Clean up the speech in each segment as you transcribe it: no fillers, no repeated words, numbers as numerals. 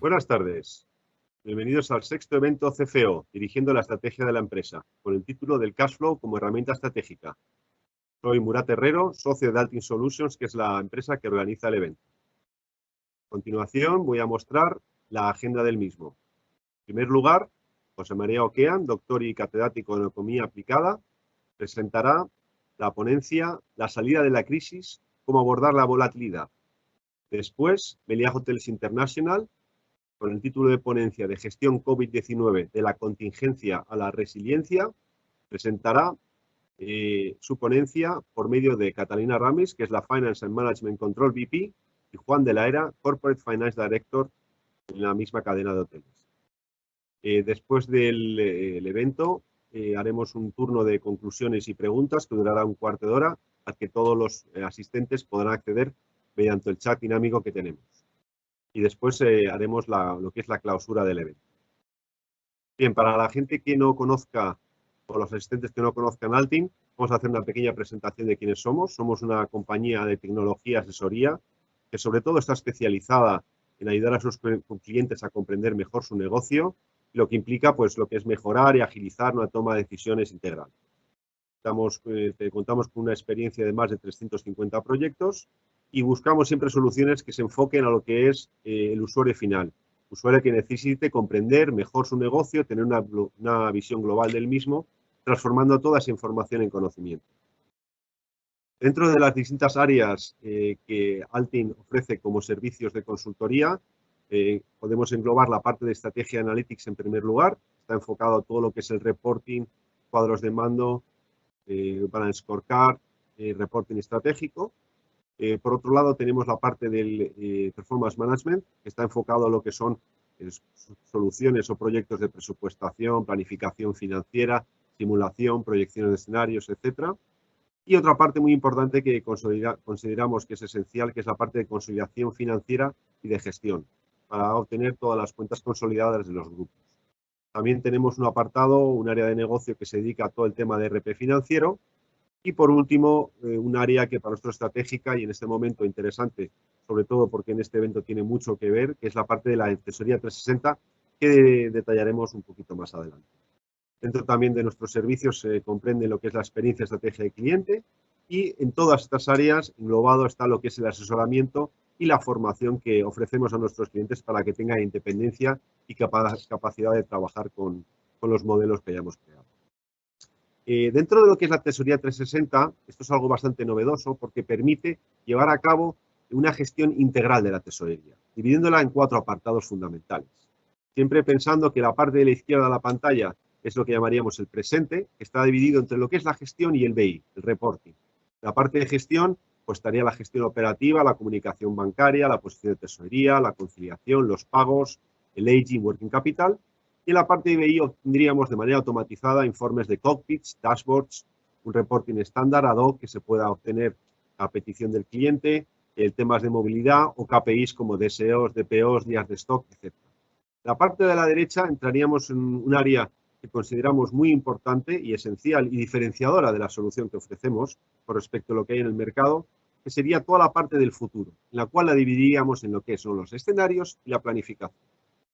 Buenas tardes. Bienvenidos al sexto evento CFO, dirigiendo la estrategia de la empresa, con el título del Cash Flow como herramienta estratégica. Soy Murat Herrero, socio de Altin Solutions, que es la empresa que organiza el evento. A continuación voy a mostrar la agenda del mismo. En primer lugar, José María Oquean, doctor y catedrático en Economía Aplicada, presentará la ponencia La salida de la crisis, cómo abordar la volatilidad. Después, Meliá Hotels International, con el título de ponencia de Gestión COVID-19 de la contingencia a la resiliencia, presentará su ponencia por medio de Catalina Ramis, que es la Finance and Management Control VP, y Juan de la Era, Corporate Finance Director en la misma cadena de hoteles. Después del evento haremos un turno de conclusiones y preguntas que durará un cuarto de hora, al que todos los asistentes podrán acceder mediante el chat dinámico que tenemos. Y después haremos lo que es la clausura del evento. Bien, para la gente que no conozca, o los asistentes que no conozcan Altin, vamos a hacer una pequeña presentación de quiénes somos. Somos una compañía de tecnología asesoría que sobre todo está especializada en ayudar a sus clientes a comprender mejor su negocio, lo que implica pues lo que es mejorar y agilizar una toma de decisiones integral. Contamos con una experiencia de más de 350 proyectos y buscamos siempre soluciones que se enfoquen a lo que es el usuario final. Usuario que necesite comprender mejor su negocio, tener una visión global del mismo, transformando toda esa información en conocimiento. Dentro de las distintas áreas que Altin ofrece como servicios de consultoría, podemos englobar la parte de estrategia analytics en primer lugar. Está enfocado a todo lo que es el reporting, cuadros de mando, balance scorecard, reporting estratégico. Por otro lado, tenemos la parte del performance management, que está enfocado a lo que son soluciones o proyectos de presupuestación, planificación financiera, simulación, proyecciones de escenarios, etcétera. Y otra parte muy importante que consideramos que es esencial, que es la parte de consolidación financiera y de gestión, para obtener todas las cuentas consolidadas de los grupos. También tenemos un apartado, un área de negocio que se dedica a todo el tema de RP financiero. Y por último, un área que para nosotros es estratégica y en este momento interesante, sobre todo porque en este evento tiene mucho que ver, que es la parte de la tesorería 360, que detallaremos un poquito más adelante. Dentro también de nuestros servicios se comprende lo que es la experiencia estrategia de cliente y en todas estas áreas englobado está lo que es el asesoramiento y la formación que ofrecemos a nuestros clientes para que tengan independencia y capacidad de trabajar con los modelos que hayamos creado. Dentro de lo que es la tesorería 360, esto es algo bastante novedoso porque permite llevar a cabo una gestión integral de la tesorería, dividiéndola en 4 apartados fundamentales. Siempre pensando que la parte de la izquierda de la pantalla es lo que llamaríamos el presente, que está dividido entre lo que es la gestión y el BI, el reporting. La parte de gestión, pues estaría la gestión operativa, la comunicación bancaria, la posición de tesorería, la conciliación, los pagos, el aging, working capital. Y en la parte de BI obtendríamos de manera automatizada informes de cockpits, dashboards, un reporting estándar ad hoc que se pueda obtener a petición del cliente, temas de movilidad o KPIs como DSOs, DPOs, días de stock, etc. La parte de la derecha entraríamos en un área que consideramos muy importante y esencial y diferenciadora de la solución que ofrecemos con respecto a lo que hay en el mercado, que sería toda la parte del futuro, en la cual la dividiríamos en lo que son los escenarios y la planificación.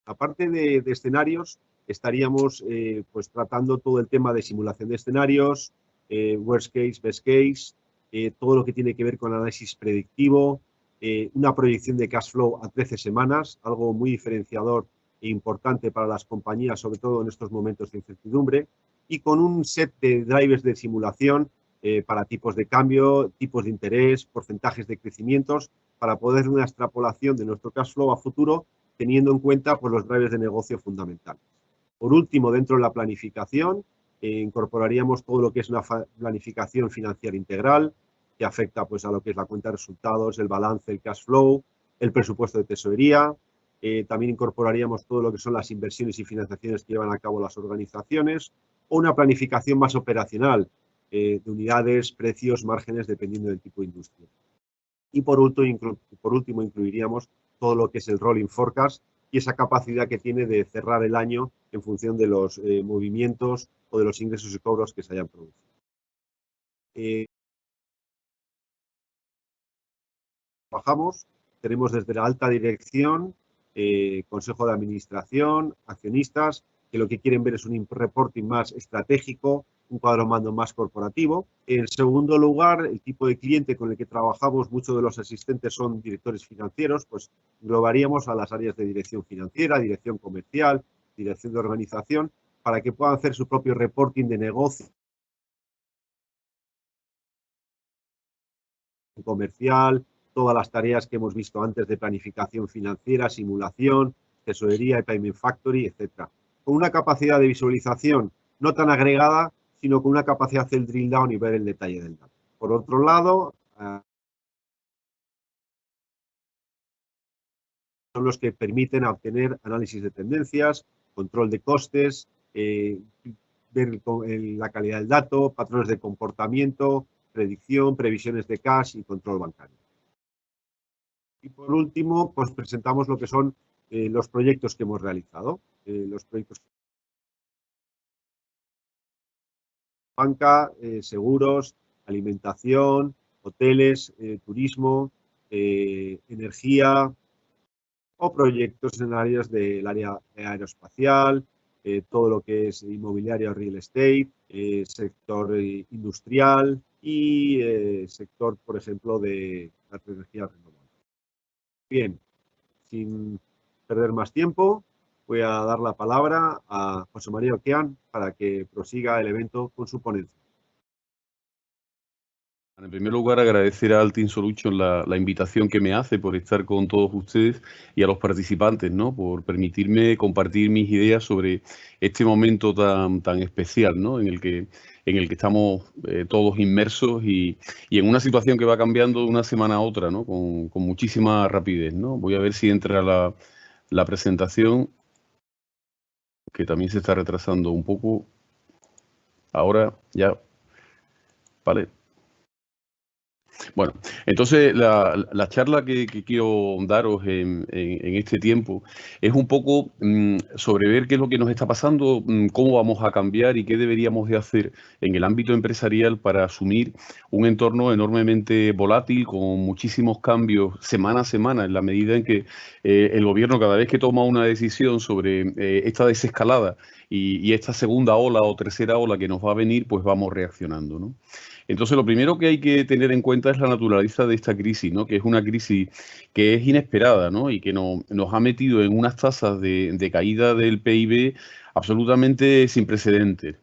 Aparte de escenarios, estaríamos pues tratando todo el tema de simulación de escenarios, worst case, best case, todo lo que tiene que ver con análisis predictivo, una proyección de cash flow a 13 semanas, algo muy diferenciador e importante para las compañías, sobre todo en estos momentos de incertidumbre, y con un set de drivers de simulación para tipos de cambio, tipos de interés, porcentajes de crecimientos, para poder hacer una extrapolación de nuestro cash flow a futuro, teniendo en cuenta pues, los drivers de negocio fundamentales. Por último, dentro de la planificación, incorporaríamos todo lo que es una planificación financiera integral, que afecta pues, a lo que es la cuenta de resultados, el balance, el cash flow, el presupuesto de tesorería. También incorporaríamos todo lo que son las inversiones y financiaciones que llevan a cabo las organizaciones, o una planificación más operacional de unidades, precios, márgenes, dependiendo del tipo de industria. Y por último, incluiríamos todo lo que es el rolling forecast y esa capacidad que tiene de cerrar el año en función de los movimientos o de los ingresos y cobros que se hayan producido. Trabajamos, tenemos desde la alta dirección consejo de administración, accionistas, que lo que quieren ver es un reporting más estratégico, un cuadro mando más corporativo. En segundo lugar, el tipo de cliente con el que trabajamos, muchos de los asistentes son directores financieros, pues englobaríamos a las áreas de dirección financiera, dirección comercial, dirección de organización, para que puedan hacer su propio reporting de negocio comercial, todas las tareas que hemos visto antes de planificación financiera, simulación, tesorería, payment factory, etc. Con una capacidad de visualización no tan agregada, sino con una capacidad de hacer el drill down y ver el detalle del dato. Por otro lado, son los que permiten obtener análisis de tendencias, control de costes, ver la calidad del dato, patrones de comportamiento, predicción, previsiones de cash y control bancario. Y por último, pues presentamos lo que son los proyectos que hemos realizado. Los proyectos banca, seguros, alimentación, hoteles, turismo, energía o proyectos en áreas del área aeroespacial, todo lo que es inmobiliario, real estate, sector industrial y sector, por ejemplo, de las energías renovables. Bien, sin perder más tiempo, voy a dar la palabra a José María Oquean para que prosiga el evento con su ponencia. En primer lugar, agradecer a Altin Solutions la invitación que me hace por estar con todos ustedes y a los participantes, ¿no? Por permitirme compartir mis ideas sobre este momento tan especial, ¿no? en el que estamos todos inmersos y en una situación que va cambiando de una semana a otra, ¿no? Con muchísima rapidez, ¿no? Voy a ver si entra la presentación, que también se está retrasando un poco. Ahora ya, vale. Bueno, entonces la charla que quiero daros en este tiempo es un poco sobre ver qué es lo que nos está pasando, cómo vamos a cambiar y qué deberíamos de hacer en el ámbito empresarial para asumir un entorno enormemente volátil, con muchísimos cambios semana a semana, en la medida en que el gobierno, cada vez que toma una decisión sobre esta desescalada y esta segunda ola o tercera ola que nos va a venir, pues vamos reaccionando, ¿no? Entonces, lo primero que hay que tener en cuenta es la naturaleza de esta crisis, ¿no? Que es una crisis que es inesperada, ¿no? Y que nos ha metido en unas tasas de caída del PIB absolutamente sin precedentes.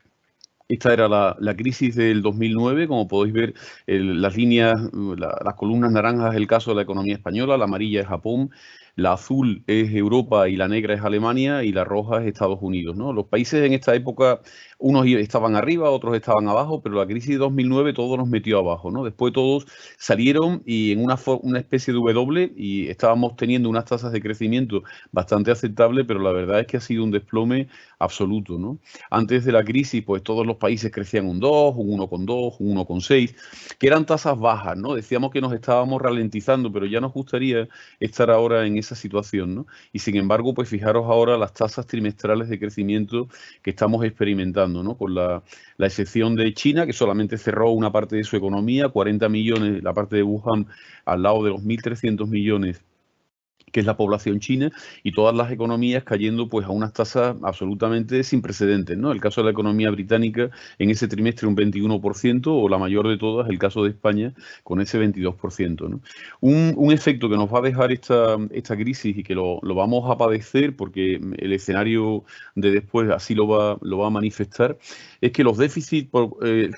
Esta era la crisis del 2009, como podéis ver, las líneas, las columnas naranjas es el caso de la economía española, la amarilla es Japón, la azul es Europa y la negra es Alemania y la roja es Estados Unidos, ¿no? Los países en esta época, unos estaban arriba, otros estaban abajo, pero la crisis de 2009 todo nos metió abajo, ¿no? Después todos salieron y en una especie de W y estábamos teniendo unas tasas de crecimiento bastante aceptables, pero la verdad es que ha sido un desplome absoluto, ¿no? Antes de la crisis, pues todos los países crecían un 2, un 1,2, un 1,6, que eran tasas bajas, ¿no? Decíamos que nos estábamos ralentizando, pero ya nos gustaría estar ahora en esa situación, ¿no? Y sin embargo, pues fijaros ahora las tasas trimestrales de crecimiento que estamos experimentando, ¿no? Con la excepción de China, que solamente cerró una parte de su economía, 40 millones, la parte de Wuhan, al lado de los 1.300 millones que es la población china, y todas las economías cayendo pues a unas tasas absolutamente sin precedentes, ¿no? El caso de la economía británica en ese trimestre un 21%, o la mayor de todas, el caso de España, con ese 22%, ¿no? Un efecto que nos va a dejar esta crisis y que lo vamos a padecer, porque el escenario de después así lo va a manifestar, es que los déficits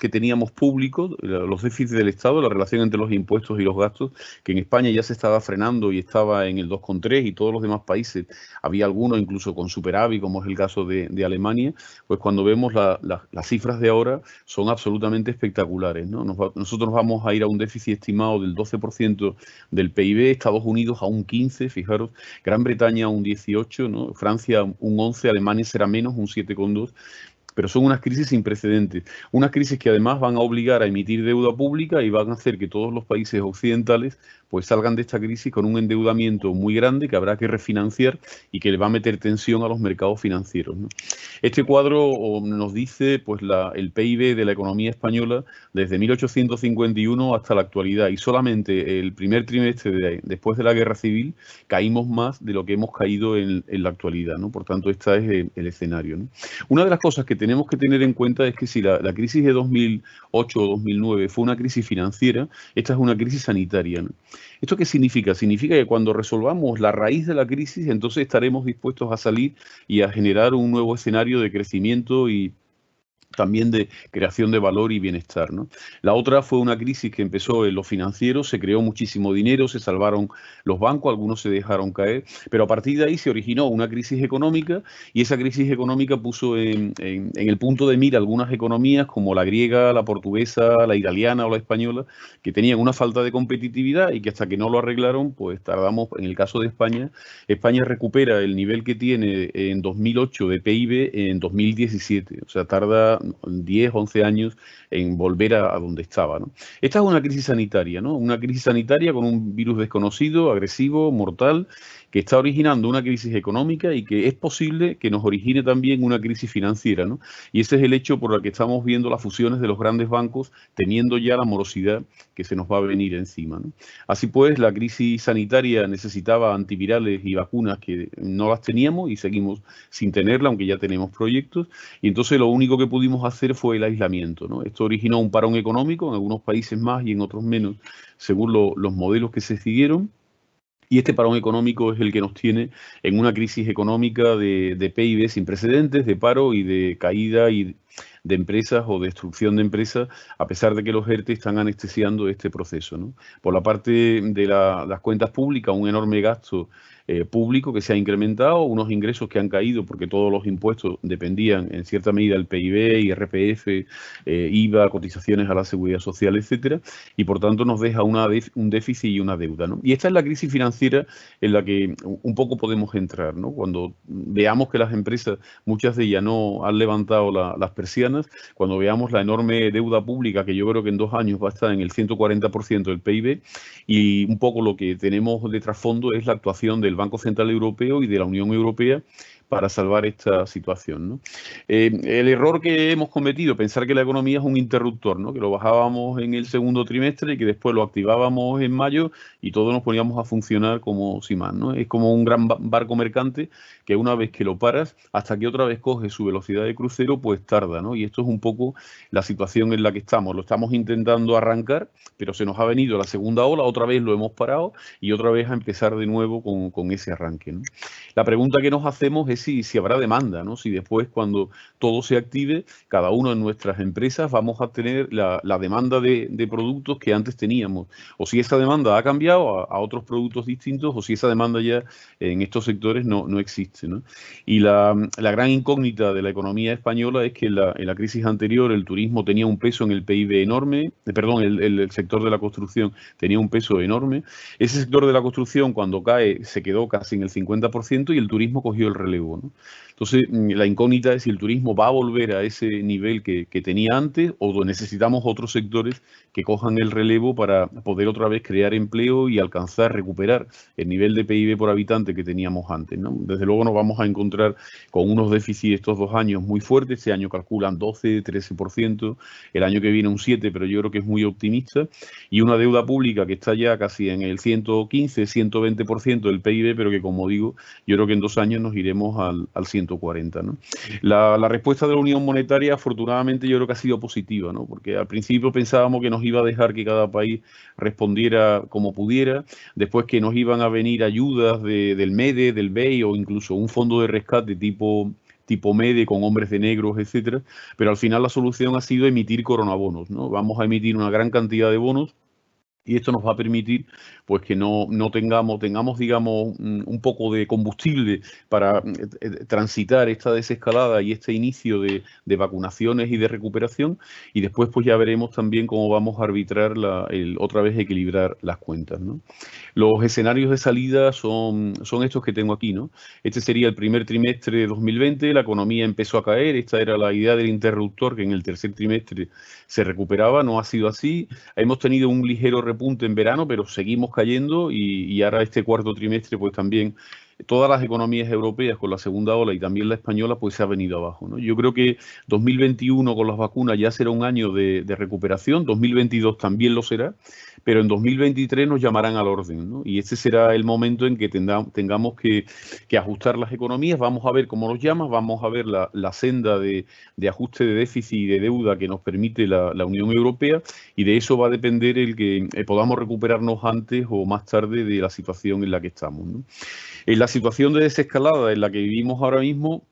que teníamos públicos, los déficits del Estado, la relación entre los impuestos y los gastos, que en España ya se estaba frenando y estaba en el 2,3, y todos los demás países, había algunos incluso con superávit, como es el caso de Alemania, pues cuando vemos las cifras de ahora son absolutamente espectaculares, ¿no? Nosotros vamos a ir a un déficit estimado del 12% del PIB, Estados Unidos a un 15%, fijaros, Gran Bretaña a un 18%, ¿no? Francia un 11%, Alemania será menos, un 7,2%. pero son unas crisis sin precedentes, unas crisis que además van a obligar a emitir deuda pública y van a hacer que todos los países occidentales pues salgan de esta crisis con un endeudamiento muy grande que habrá que refinanciar y que le va a meter tensión a los mercados financieros, ¿no? Este cuadro nos dice pues el PIB de la economía española desde 1851 hasta la actualidad, y solamente el primer trimestre después de la Guerra Civil caímos más de lo que hemos caído en la actualidad, ¿no? Por tanto, este es el escenario, ¿no? Una de las cosas que tenemos que tener en cuenta es que si la crisis de 2008 o 2009 fue una crisis financiera, esta es una crisis sanitaria, ¿no? ¿Esto qué significa? Significa que cuando resolvamos la raíz de la crisis, entonces estaremos dispuestos a salir y a generar un nuevo escenario de crecimiento y también de creación de valor y bienestar, ¿no? La otra fue una crisis que empezó en lo financiero, se creó muchísimo dinero, se salvaron los bancos, algunos se dejaron caer, pero a partir de ahí se originó una crisis económica, y esa crisis económica puso en el punto de mira algunas economías como la griega, la portuguesa, la italiana o la española, que tenían una falta de competitividad y que hasta que no lo arreglaron, pues tardamos. En el caso de España, España recupera el nivel que tiene en 2008 de PIB en 2017, o sea, tarda 10, 11 años en volver a donde estaba, ¿no? Esta es una crisis sanitaria, ¿no? Una crisis sanitaria con un virus desconocido, agresivo, mortal, que está originando una crisis económica y que es posible que nos origine también una crisis financiera, ¿no? Y ese es el hecho por el que estamos viendo las fusiones de los grandes bancos, teniendo ya la morosidad que se nos va a venir encima, ¿no? Así pues, la crisis sanitaria necesitaba antivirales y vacunas que no las teníamos y seguimos sin tenerla, aunque ya tenemos proyectos, y entonces lo único que pudimos hacer fue el aislamiento, ¿no? Esto originó un parón económico, en algunos países más y en otros menos, según los modelos que se siguieron. Y este parón económico es el que nos tiene en una crisis económica de PIB sin precedentes, de paro y de caída y de empresas o destrucción de empresas, a pesar de que los ERTE están anestesiando este proceso, ¿no? Por la parte de las cuentas públicas, un enorme gasto público que se ha incrementado, unos ingresos que han caído porque todos los impuestos dependían en cierta medida del PIB, IRPF, IVA, cotizaciones a la seguridad social, etcétera, y por tanto nos deja un déficit y una deuda, ¿no? Y esta es la crisis financiera en la que un poco podemos entrar, ¿no? Cuando veamos que las empresas, muchas de ellas no han levantado las persianas, cuando veamos la enorme deuda pública, que yo creo que en 2 años va a estar en el 140% del PIB, y un poco lo que tenemos de trasfondo es la actuación del Banco Central Europeo y de la Unión Europea para salvar esta situación, ¿no? El error que hemos cometido, pensar que la economía es un interruptor, ¿no? Que lo bajábamos en el segundo trimestre y que después lo activábamos en mayo y todos nos poníamos a funcionar como si más, ¿no? Es como un gran barco mercante que una vez que lo paras, hasta que otra vez coge su velocidad de crucero, pues tarda, ¿no? Y esto es un poco la situación en la que estamos. Lo estamos intentando arrancar, pero se nos ha venido la segunda ola, otra vez lo hemos parado y otra vez a empezar de nuevo con ese arranque, ¿no? La pregunta que nos hacemos es si habrá demanda, ¿no? Si después, cuando todo se active, cada uno en nuestras empresas vamos a tener la demanda de productos que antes teníamos, o si esa demanda ha cambiado a otros productos distintos, o si esa demanda ya en estos sectores no existe, ¿no? Y la gran incógnita de la economía española es que en la crisis anterior el turismo tenía un peso en el PIB enorme, perdón, el sector de la construcción tenía un peso enorme. Ese sector de la construcción, cuando cae, se quedó casi en el 50% y el turismo cogió el relevo, ¿no? Entonces, la incógnita es si el turismo va a volver a ese nivel que tenía antes o necesitamos otros sectores que cojan el relevo para poder otra vez crear empleo y alcanzar, recuperar el nivel de PIB por habitante que teníamos antes, ¿no? Desde luego nos vamos a encontrar con unos déficits estos 2 años muy fuertes. Este año calculan 12, 13%, el año que viene un 7%, pero yo creo que es muy optimista, y una deuda pública que está ya casi en el 115, 120% del PIB, pero que, como digo, yo creo que en 2 años nos iremos al 140, ¿no? La respuesta de la Unión Monetaria, afortunadamente, yo creo que ha sido positiva, ¿no? Porque al principio pensábamos que nos iba a dejar que cada país respondiera como pudiera, después que nos iban a venir ayudas del MEDE, del BEI o incluso un fondo de rescate tipo MEDE con hombres de negros, etcétera, pero al final la solución ha sido emitir coronabonos, ¿no? Vamos a emitir una gran cantidad de bonos y esto nos va a permitir pues que no tengamos, digamos, un poco de combustible para transitar esta desescalada y este inicio de vacunaciones y de recuperación, y después pues ya veremos también cómo vamos a arbitrar otra vez equilibrar las cuentas, ¿no? Los escenarios de salida son estos que tengo aquí, ¿no? Este sería el primer trimestre de 2020, la economía empezó a caer, esta era la idea del interruptor, que en el tercer trimestre se recuperaba, no ha sido así. Hemos tenido un ligero repunte en verano, pero seguimos cayendo y ahora este cuarto trimestre pues también todas las economías europeas con la segunda ola y también la española pues se ha venido abajo, ¿no? Yo creo que 2021 con las vacunas ya será un año de recuperación, 2022 también lo será, pero en 2023 nos llamarán al orden, ¿no? Y este será el momento en que tengamos que ajustar las economías. Vamos a ver cómo nos llama, vamos a ver la senda de ajuste de déficit y de deuda que nos permite la Unión Europea, y de eso va a depender el que podamos recuperarnos antes o más tarde de la situación en la que estamos, ¿no? En la situación de desescalada en la que vivimos ahora mismo,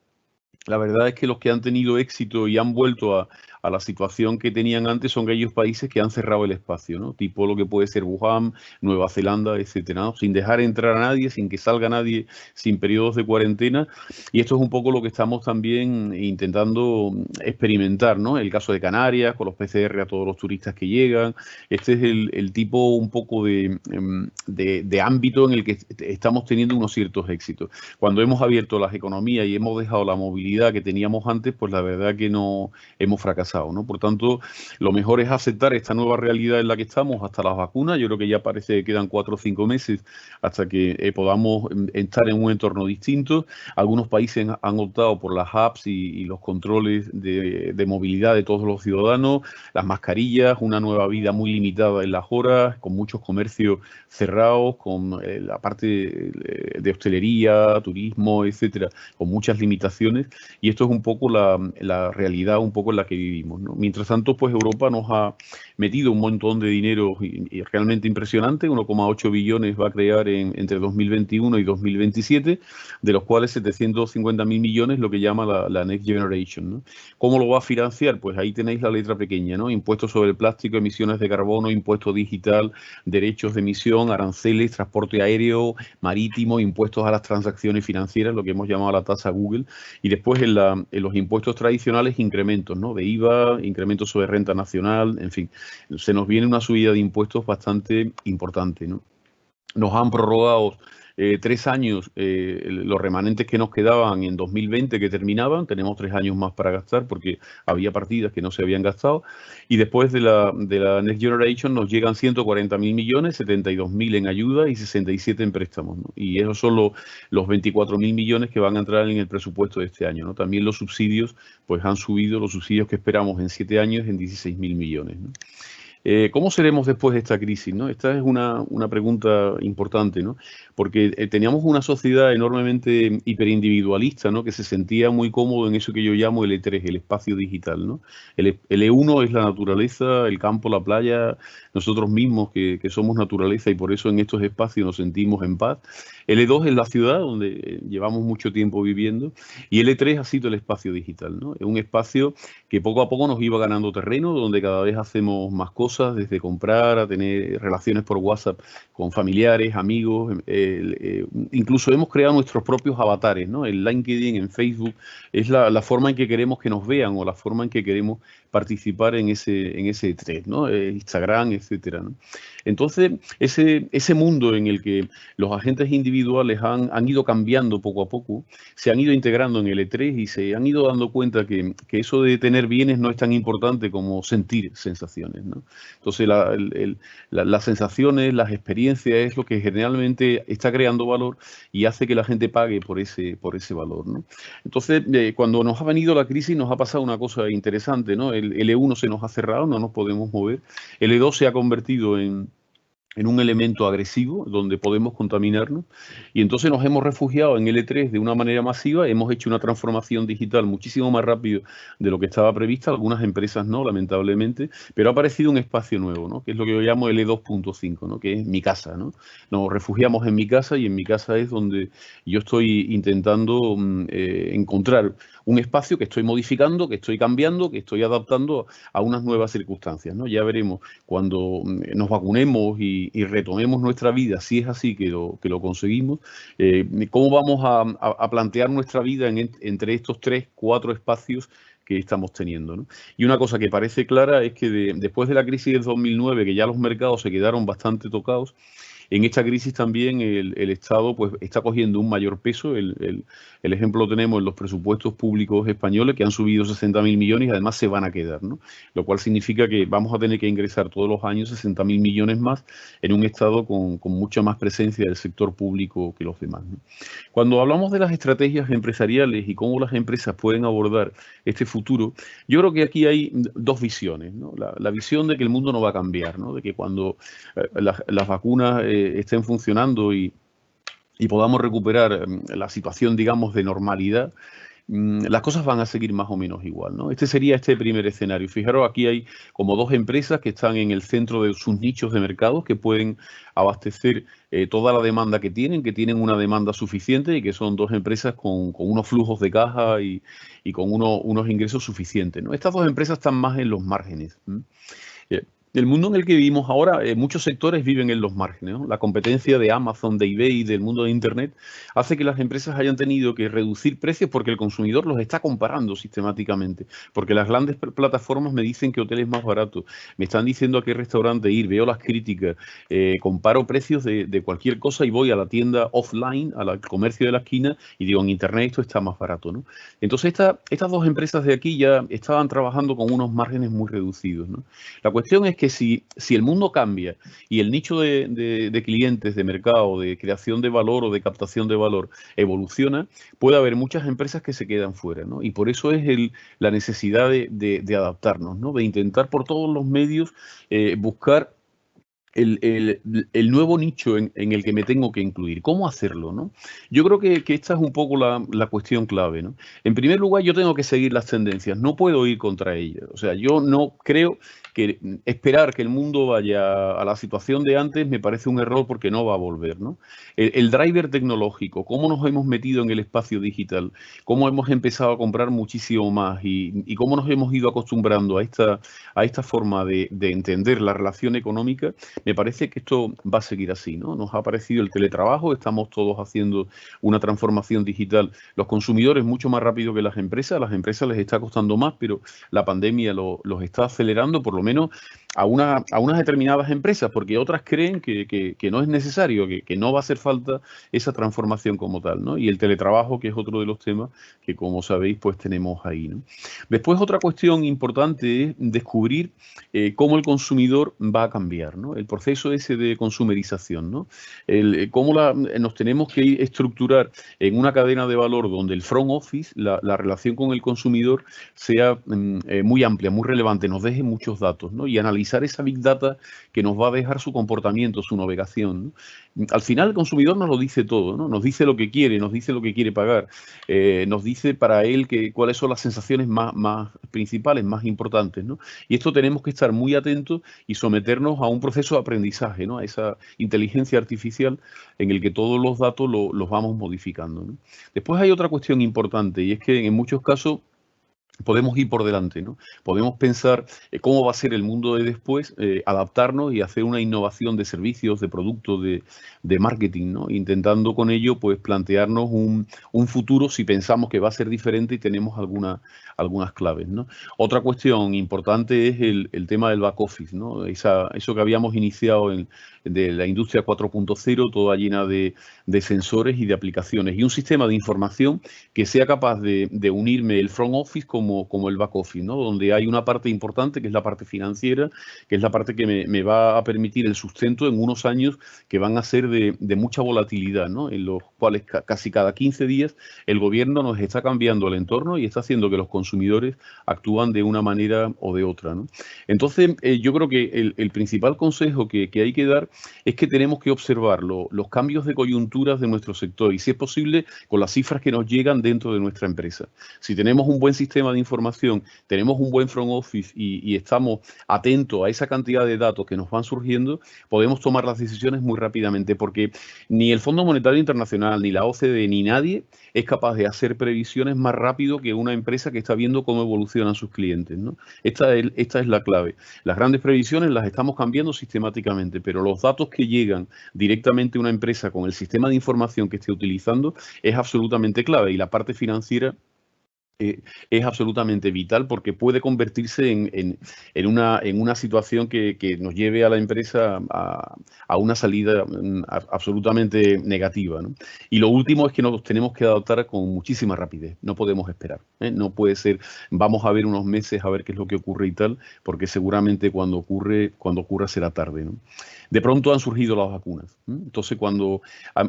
la verdad es que los que han tenido éxito y han vuelto a la situación que tenían antes son aquellos países que han cerrado el espacio, ¿no? Tipo lo que puede ser Wuhan, Nueva Zelanda, etcétera, ¿no? Sin dejar entrar a nadie, sin que salga nadie, sin periodos de cuarentena. Y esto es un poco lo que estamos también intentando experimentar, ¿no? El caso de Canarias, con los PCR a todos los turistas que llegan. Este es el tipo un poco de ámbito en el que estamos teniendo unos ciertos éxitos. Cuando hemos abierto las economías y hemos dejado la movilidad que teníamos antes, pues la verdad que no hemos fracasado, ¿no? Por tanto, lo mejor es aceptar esta nueva realidad en la que estamos hasta las vacunas. Yo creo que ya parece que quedan 4 o 5 meses hasta que podamos estar en un entorno distinto. Algunos países han optado por las apps y los controles de movilidad de todos los ciudadanos, las mascarillas, una nueva vida muy limitada en las horas, con muchos comercios cerrados, con la parte de hostelería, turismo, etcétera, con muchas limitaciones, y esto es un poco la realidad un poco en la que vivimos, ¿no? Mientras tanto, pues Europa nos ha metido un montón de dinero y realmente impresionante, 1,8 billones va a crear entre 2021 y 2027, de los cuales 750.000 millones lo que llama la Next Generation, ¿no? ¿Cómo lo va a financiar? Pues ahí tenéis la letra pequeña, ¿no? Impuestos sobre el plástico, emisiones de carbono, impuesto digital, derechos de emisión, aranceles, transporte aéreo, marítimo, impuestos a las transacciones financieras, lo que hemos llamado la tasa Google, y después en los impuestos tradicionales incrementos, ¿no? De IVA, incrementos sobre renta nacional, en fin, se nos viene una subida de impuestos bastante importante, ¿no? Nos han prorrogado 3 años los remanentes que nos quedaban en 2020 que terminaban. Tenemos 3 años más para gastar porque había partidas que no se habían gastado, y después de la Next Generation nos llegan 140.000 millones, 72.000 en ayuda y 67 en préstamos, ¿no? Y esos son los 24.000 millones que van a entrar en el presupuesto de este año, ¿no? También los subsidios pues han subido, los subsidios que esperamos en 7 años en 16.000 millones, ¿no? ¿Cómo seremos después de esta crisis, ¿no? Esta es una pregunta importante, ¿no? Porque teníamos una sociedad enormemente hiperindividualista, ¿no? Que se sentía muy cómodo en eso que yo llamo el E3, el espacio digital, ¿no? El E1 es la naturaleza, el campo, la playa, nosotros mismos que somos naturaleza, y por eso en estos espacios nos sentimos en paz. El E2 es la ciudad donde llevamos mucho tiempo viviendo, y el E3 ha sido el espacio digital, ¿no? Es un espacio que poco a poco nos iba ganando terreno, donde cada vez hacemos más cosas, desde comprar a tener relaciones por WhatsApp con familiares, amigos, incluso hemos creado nuestros propios avatares, ¿no? En LinkedIn, en Facebook, es la forma en que queremos que nos vean o la forma en que queremos participar en ese thread, ¿no? Instagram, etcétera, ¿no? Entonces, ese mundo en el que los agentes individuales han ido cambiando poco a poco, se han ido integrando en el E3 y se han ido dando cuenta que eso de tener bienes no es tan importante como sentir sensaciones, ¿no? Entonces, las sensaciones, las experiencias es lo que generalmente está creando valor y hace que la gente pague por ese valor, ¿no? Entonces, cuando nos ha venido la crisis, nos ha pasado una cosa interesante, ¿no? El E1 se nos ha cerrado, no nos podemos mover. El E2 se ha convertido en un elemento agresivo donde podemos contaminarnos, y entonces nos hemos refugiado en el E3 de una manera masiva. Hemos hecho una transformación digital muchísimo más rápido de lo que estaba prevista, algunas empresas no, lamentablemente, pero ha aparecido un espacio nuevo, ¿no? Que es lo que yo llamo el E2.5, ¿no? Que es mi casa, ¿no? Nos refugiamos en mi casa, y en mi casa es donde yo estoy intentando encontrar un espacio que estoy modificando, que estoy cambiando, que estoy adaptando a unas nuevas circunstancias, ¿no? Ya veremos cuando nos vacunemos y y retomemos nuestra vida, si es así que lo conseguimos, cómo vamos a plantear nuestra vida entre estos 3, 4 espacios que estamos teniendo, ¿no? Y una cosa que parece clara es que después de la crisis del 2009, que ya los mercados se quedaron bastante tocados, en esta crisis también el Estado pues, está cogiendo un mayor peso. El ejemplo lo tenemos en los presupuestos públicos españoles, que han subido 60.000 millones y además se van a quedar, ¿no? Lo cual significa que vamos a tener que ingresar todos los años 60.000 millones más en un Estado con mucha más presencia del sector público que los demás, ¿no? Cuando hablamos de las estrategias empresariales y cómo las empresas pueden abordar este futuro, yo creo que aquí hay dos visiones, ¿no? La visión de que el mundo no va a cambiar, ¿no? De que cuando las vacunas estén funcionando y podamos recuperar la situación, digamos, de normalidad, las cosas van a seguir más o menos igual, ¿no? Este sería este primer escenario. Fijaros, aquí hay como 2 empresas que están en el centro de sus nichos de mercado, que pueden abastecer toda la demanda que tienen una demanda suficiente y que son 2 empresas con unos flujos de caja y con unos ingresos suficientes, ¿no? Estas 2 empresas están más en los márgenes. El mundo en el que vivimos ahora, muchos sectores viven en los márgenes, ¿no? La competencia de Amazon, de eBay, del mundo de Internet, hace que las empresas hayan tenido que reducir precios porque el consumidor los está comparando sistemáticamente. Porque las grandes plataformas me dicen que hotel es más barato, me están diciendo a qué restaurante ir, veo las críticas, comparo precios de cualquier cosa y voy a la tienda offline, al comercio de la esquina y digo, en Internet esto está más barato, ¿no? Entonces, estas 2 empresas de aquí ya estaban trabajando con unos márgenes muy reducidos, ¿no? La cuestión es que si el mundo cambia y el nicho de clientes, de mercado, de creación de valor o de captación de valor evoluciona, puede haber muchas empresas que se quedan fuera, ¿no? Y por eso es la necesidad de adaptarnos, ¿no? De intentar por todos los medios buscar el nuevo nicho en el que me tengo que incluir. ¿Cómo hacerlo, no? Yo creo que esta es un poco la cuestión clave, ¿no? En primer lugar, yo tengo que seguir las tendencias, no puedo ir contra ellas. O sea, yo no creo que esperar que el mundo vaya a la situación de antes me parece un error porque no va a volver, ¿no? El driver tecnológico, cómo nos hemos metido en el espacio digital, cómo hemos empezado a comprar muchísimo más y cómo nos hemos ido acostumbrando a esta forma de entender la relación económica, me parece que esto va a seguir así, ¿no? Nos ha aparecido el teletrabajo, estamos todos haciendo una transformación digital, los consumidores mucho más rápido que las empresas les está costando más, pero la pandemia los está acelerando, por lo menos a unas determinadas empresas, porque otras creen que no es necesario, que no va a hacer falta esa transformación como tal, ¿no? Y el teletrabajo, que es otro de los temas que, como sabéis, pues tenemos ahí, ¿no? Después, otra cuestión importante es descubrir cómo el consumidor va a cambiar, ¿no? El proceso ese de consumerización, ¿no? Cómo nos tenemos que estructurar en una cadena de valor donde el front office, la relación con el consumidor, sea muy amplia, muy relevante, nos deje muchos datos, ¿no? Y analizar esa big data que nos va a dejar su comportamiento, su navegación, ¿no? Al final el consumidor nos lo dice todo, ¿no? Nos dice lo que quiere, nos dice lo que quiere pagar, nos dice para él cuáles son las sensaciones más principales, más importantes, ¿no? Y esto tenemos que estar muy atentos y someternos a un proceso de aprendizaje, ¿no? A esa inteligencia artificial en el que todos los datos los vamos modificando, ¿no? Después hay otra cuestión importante y es que en muchos casos podemos ir por delante, ¿no? Podemos pensar cómo va a ser el mundo de después, adaptarnos y hacer una innovación de servicios, de productos, de marketing, ¿no? Intentando con ello, pues, plantearnos un futuro si pensamos que va a ser diferente y tenemos algunas claves, ¿no? Otra cuestión importante es el tema del back office, ¿no? Eso que habíamos iniciado de la industria 4.0, toda llena de sensores y de aplicaciones y un sistema de información que sea capaz de unirme el front office como el back office, ¿no? Donde hay una parte importante que es la parte financiera, que es la parte que me va a permitir el sustento en unos años que van a ser de mucha volatilidad, ¿no? En los cuales casi cada 15 días el gobierno nos está cambiando el entorno y está haciendo que los consumidores actúan de una manera o de otra, ¿no? Entonces, yo creo que el principal consejo que hay que dar es que tenemos que observar los cambios de coyunturas de nuestro sector y, si es posible, con las cifras que nos llegan dentro de nuestra empresa. Si tenemos un buen sistema de de información tenemos un buen front office y estamos atentos a esa cantidad de datos que nos van surgiendo, podemos tomar las decisiones muy rápidamente, porque ni el Fondo Monetario Internacional, ni la OCDE, ni nadie es capaz de hacer previsiones más rápido que una empresa que está viendo cómo evolucionan sus clientes, ¿no? Esta es la clave. Las grandes previsiones las estamos cambiando sistemáticamente, pero los datos que llegan directamente a una empresa con el sistema de información que esté utilizando es absolutamente clave, y la parte financiera es absolutamente vital, porque puede convertirse en una situación que nos lleve a la empresa a una salida absolutamente negativa, ¿no? Y lo último es que nos tenemos que adaptar con muchísima rapidez, no podemos esperar, ¿eh? No puede ser, vamos a ver unos meses a ver qué es lo que ocurre y tal, porque seguramente cuando ocurra será tarde, ¿no? De pronto han surgido las vacunas, ¿eh? Entonces, cuando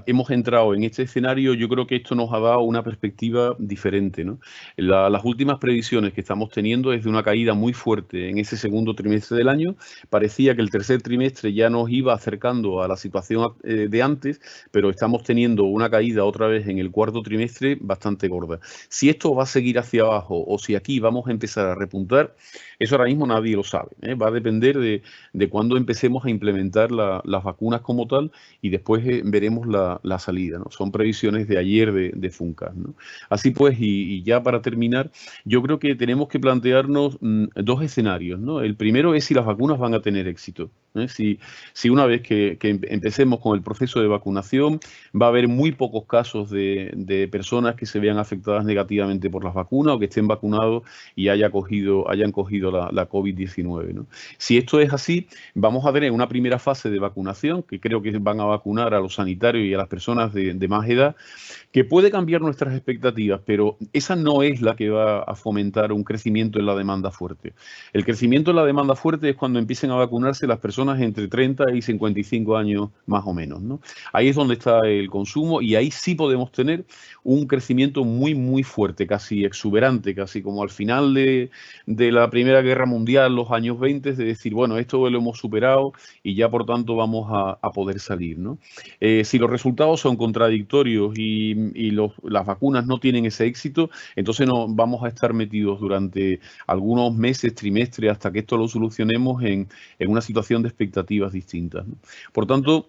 hemos entrado en este escenario, yo creo que esto nos ha dado una perspectiva diferente, ¿no? Las últimas previsiones que estamos teniendo es de una caída muy fuerte en ese segundo trimestre del año. Parecía que el tercer trimestre ya nos iba acercando a la situación de antes, pero estamos teniendo una caída otra vez en el cuarto trimestre bastante gorda. Si esto va a seguir hacia abajo o si aquí vamos a empezar a repuntar, eso ahora mismo nadie lo sabe, ¿eh? Va a depender de cuándo empecemos a implementar las vacunas como tal, y después veremos la salida, ¿no? Son previsiones de ayer de FUNCAS, ¿no? Así pues, y ya para terminar, yo creo que tenemos que plantearnos dos escenarios, ¿no? El primero es si las vacunas van a tener éxito, ¿eh? Si una vez que empecemos con el proceso de vacunación, va a haber muy pocos casos de personas que se vean afectadas negativamente por las vacunas o que estén vacunados y hayan cogido la COVID-19, ¿no? Si esto es así, vamos a tener una primera fase de vacunación, que creo que van a vacunar a los sanitarios y a las personas de más edad, que puede cambiar nuestras expectativas, pero esa no es la que va a fomentar un crecimiento en la demanda fuerte. El crecimiento en la demanda fuerte es cuando empiecen a vacunarse las personas entre 30 y 55 años más o menos, ¿no? Ahí es donde está el consumo, y ahí sí podemos tener un crecimiento muy, muy fuerte, casi exuberante, casi como al final de la Primera Guerra Mundial, los años 20, de decir, bueno, esto lo hemos superado y ya por tanto vamos a poder salir, ¿no? Si los resultados son contradictorios y las vacunas no tienen ese éxito, entonces no vamos a estar metidos durante algunos meses, trimestres, hasta que esto lo solucionemos en una situación de expectativas distintas, ¿no? Por tanto,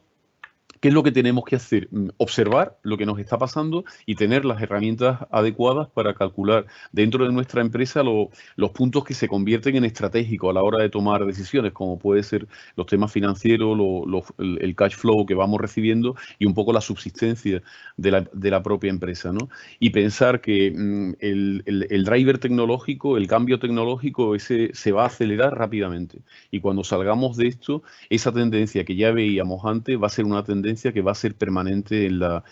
¿qué es lo que tenemos que hacer? Observar lo que nos está pasando y tener las herramientas adecuadas para calcular dentro de nuestra empresa los puntos que se convierten en estratégicos a la hora de tomar decisiones, como puede ser los temas financieros, el cash flow que vamos recibiendo y un poco la subsistencia de la propia empresa, ¿no? Y pensar que el driver tecnológico, el cambio tecnológico, ese se va a acelerar rápidamente. Y cuando salgamos de esto, esa tendencia que ya veíamos antes va a ser una tendencia que va a ser permanente en la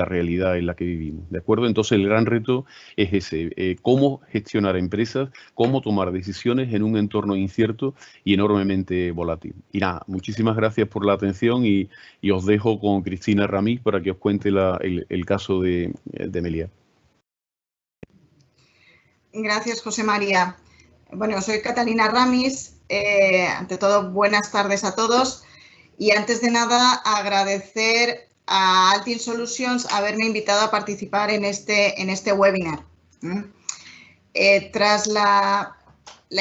realidad en la que vivimos, ¿de acuerdo? Entonces el gran reto es ese, cómo gestionar empresas, cómo tomar decisiones en un entorno incierto y enormemente volátil. Y nada, muchísimas gracias por la atención y os dejo con Cristina Ramis para que os cuente el caso de Meliá. Gracias, José María. Bueno, soy Catalina Ramis. Ante todo, buenas tardes a todos. Y antes de nada, agradecer a Altin Solutions haberme invitado a participar en este webinar. Tras la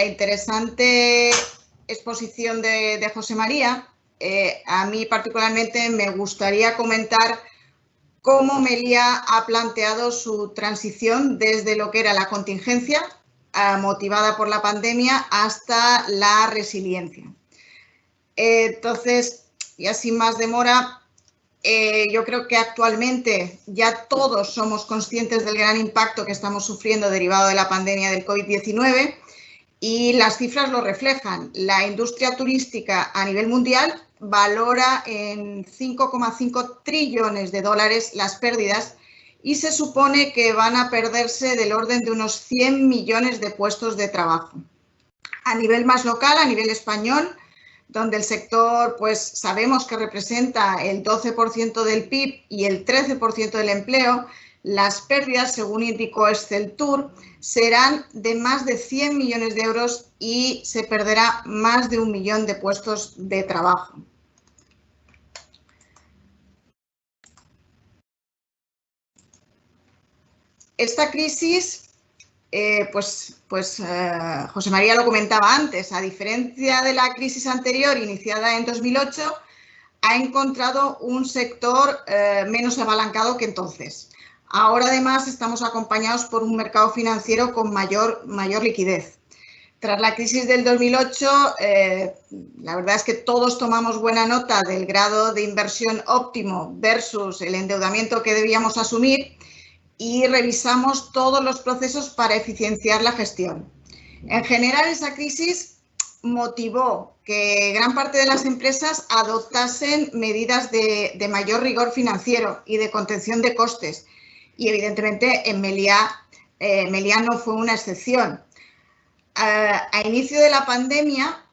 interesante exposición de José María, a mí particularmente me gustaría comentar cómo Meliá ha planteado su transición desde lo que era la contingencia, motivada por la pandemia, hasta la resiliencia. Entonces, ya sin más demora, yo creo que actualmente ya todos somos conscientes del gran impacto que estamos sufriendo derivado de la pandemia del COVID-19 y las cifras lo reflejan. La industria turística a nivel mundial valora en 5,5 trillones de dólares las pérdidas y se supone que van a perderse del orden de unos 100 millones de puestos de trabajo. A nivel más local, a nivel español, donde el sector, pues sabemos que representa el 12% del PIB y el 13% del empleo, las pérdidas, según indicó Exceltur, serán de más de 100 millones de euros y se perderá más de 1 millón de puestos de trabajo. Esta crisis José María lo comentaba antes, a diferencia de la crisis anterior iniciada en 2008, ha encontrado un sector menos apalancado que entonces. Ahora, además, estamos acompañados por un mercado financiero con mayor liquidez. Tras la crisis del 2008, la verdad es que todos tomamos buena nota del grado de inversión óptimo versus el endeudamiento que debíamos asumir y revisamos todos los procesos para eficienciar la gestión. En general, esa crisis motivó que gran parte de las empresas adoptasen medidas de mayor rigor financiero y de contención de costes. Y, evidentemente, en Meliá no fue una excepción. A inicio de la pandemia,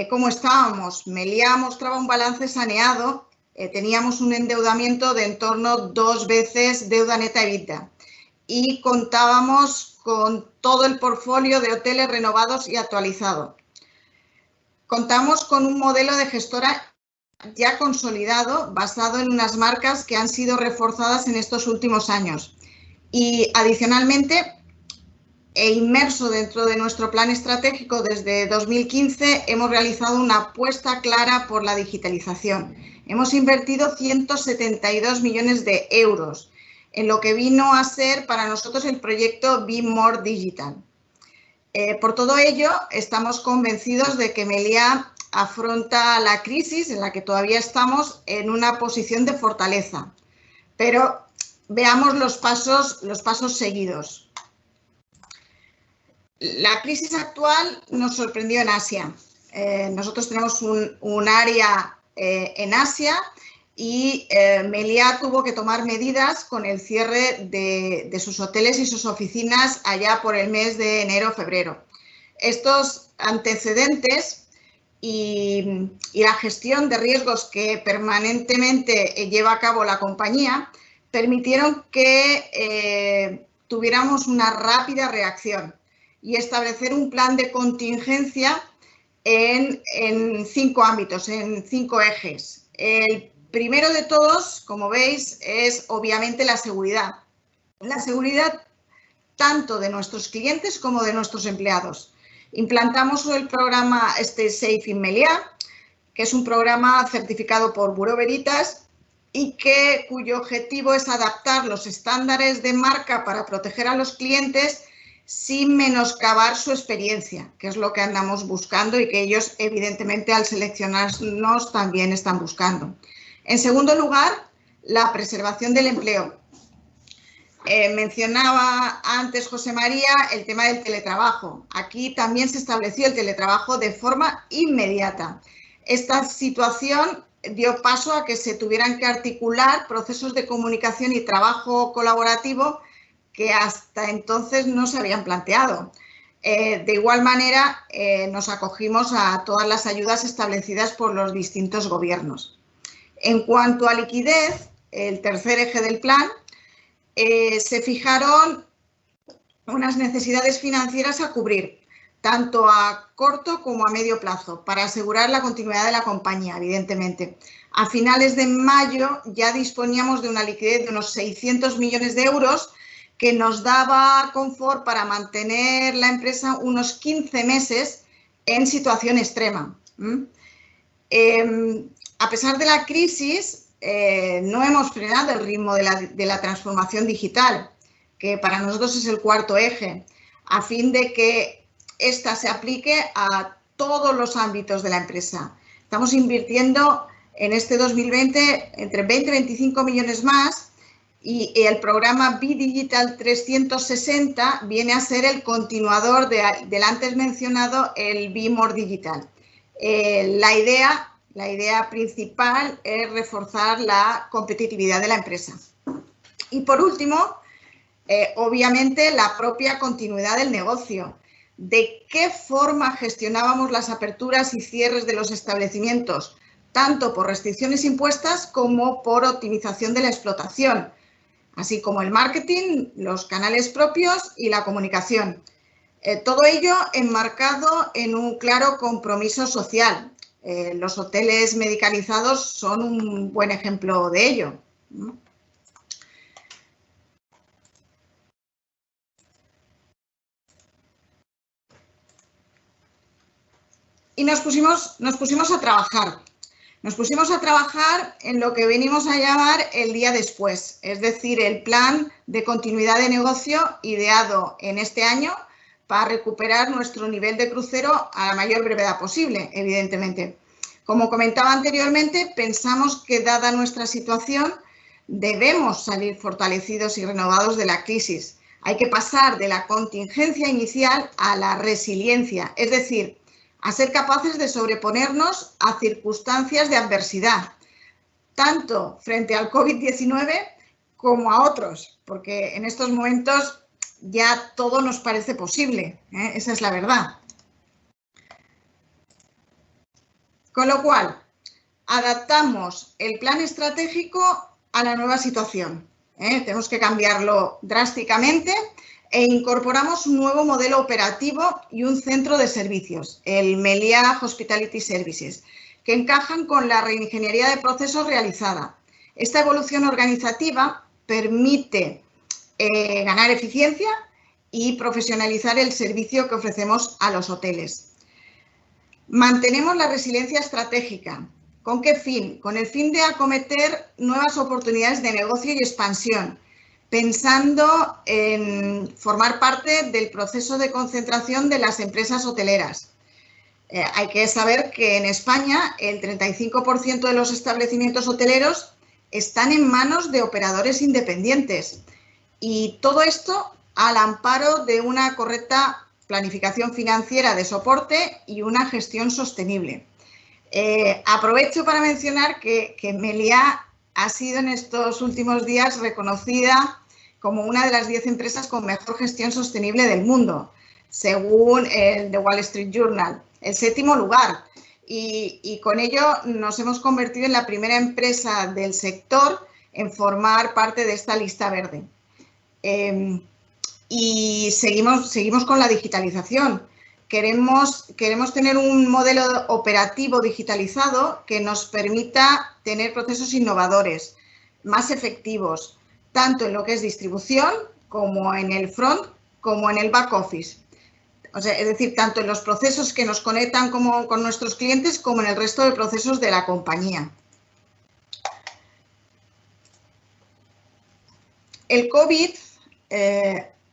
¿cómo estábamos? Meliá mostraba un balance saneado. Teníamos un endeudamiento de en torno 2 veces deuda neta EBITDA y contábamos con todo el portfolio de hoteles renovados y actualizado. Contamos con un modelo de gestora ya consolidado, basado en unas marcas que han sido reforzadas en estos últimos años. Y, adicionalmente, e inmerso dentro de nuestro plan estratégico desde 2015, hemos realizado una apuesta clara por la digitalización. Hemos invertido 172 millones de euros en lo que vino a ser para nosotros el proyecto Be More Digital. Por todo ello, estamos convencidos de que Meliá afronta la crisis en la que todavía estamos en una posición de fortaleza. Pero veamos los pasos seguidos. La crisis actual nos sorprendió en Asia. Nosotros tenemos un área en Asia y Meliá tuvo que tomar medidas con el cierre de sus hoteles y sus oficinas allá por el mes de enero-febrero. Estos antecedentes y la gestión de riesgos que permanentemente lleva a cabo la compañía permitieron que tuviéramos una rápida reacción y establecer un plan de contingencia en 5 ámbitos, en 5 ejes. El primero de todos, como veis, es obviamente la seguridad. La seguridad tanto de nuestros clientes como de nuestros empleados. Implantamos el programa Stay Safe in Meliá, que es un programa certificado por Bureau Veritas y cuyo objetivo es adaptar los estándares de marca para proteger a los clientes sin menoscabar su experiencia, que es lo que andamos buscando y que ellos, evidentemente, al seleccionarnos también están buscando. En segundo lugar, la preservación del empleo. Mencionaba antes José María el tema del teletrabajo. Aquí también se estableció el teletrabajo de forma inmediata. Esta situación dio paso a que se tuvieran que articular procesos de comunicación y trabajo colaborativo que hasta entonces no se habían planteado. De igual manera, nos acogimos a todas las ayudas establecidas por los distintos gobiernos. En cuanto a liquidez, el tercer eje del plan, se fijaron unas necesidades financieras a cubrir, tanto a corto como a medio plazo, para asegurar la continuidad de la compañía, evidentemente. A finales de mayo ya disponíamos de una liquidez de unos 600 millones de euros que nos daba confort para mantener la empresa unos 15 meses en situación extrema. A pesar de la crisis, no hemos frenado el ritmo de la transformación digital, que para nosotros es el cuarto eje, a fin de que esta se aplique a todos los ámbitos de la empresa. Estamos invirtiendo en este 2020 entre 20 y 25 millones más y el programa Be Digital 360 viene a ser el continuador del antes mencionado, el Be More Digital. La idea principal es reforzar la competitividad de la empresa. Y por último, obviamente, la propia continuidad del negocio. ¿De qué forma gestionábamos las aperturas y cierres de los establecimientos? Tanto por restricciones impuestas como por optimización de la explotación, así como el marketing, los canales propios y la comunicación. Todo ello enmarcado en un claro compromiso social. Los hoteles medicalizados son un buen ejemplo de ello, ¿no? y nos pusimos a trabajar. Nos pusimos a trabajar en lo que venimos a llamar el día después, es decir, el plan de continuidad de negocio ideado en este año para recuperar nuestro nivel de crucero a la mayor brevedad posible, evidentemente. Como comentaba anteriormente, pensamos que, dada nuestra situación, debemos salir fortalecidos y renovados de la crisis. Hay que pasar de la contingencia inicial a la resiliencia, es decir, a ser capaces de sobreponernos a circunstancias de adversidad, tanto frente al COVID-19 como a otros, porque en estos momentos ya todo nos parece posible, ¿eh? Esa es la verdad. Con lo cual, adaptamos el plan estratégico a la nueva situación, ¿eh? Tenemos que cambiarlo drásticamente e incorporamos un nuevo modelo operativo y un centro de servicios, el Meliá Hospitality Services, que encajan con la reingeniería de procesos realizada. Esta evolución organizativa permite ganar eficiencia y profesionalizar el servicio que ofrecemos a los hoteles. Mantenemos la resiliencia estratégica. ¿Con qué fin? Con el fin de acometer nuevas oportunidades de negocio y expansión, pensando en formar parte del proceso de concentración de las empresas hoteleras. Hay que saber que en España el 35% de los establecimientos hoteleros están en manos de operadores independientes y todo esto al amparo de una correcta planificación financiera de soporte y una gestión sostenible. Aprovecho para mencionar que Meliá ha sido en estos últimos días reconocida como una de las 10 empresas con mejor gestión sostenible del mundo, según el The Wall Street Journal, el 7º lugar. Y con ello nos hemos convertido en la primera empresa del sector en formar parte de esta lista verde. Y seguimos con la digitalización. Queremos tener un modelo operativo digitalizado que nos permita tener procesos innovadores, más efectivos, tanto en lo que es distribución como en el front, como en el back office. O sea, es decir, tanto en los procesos que nos conectan con nuestros clientes como en el resto de procesos de la compañía. El COVID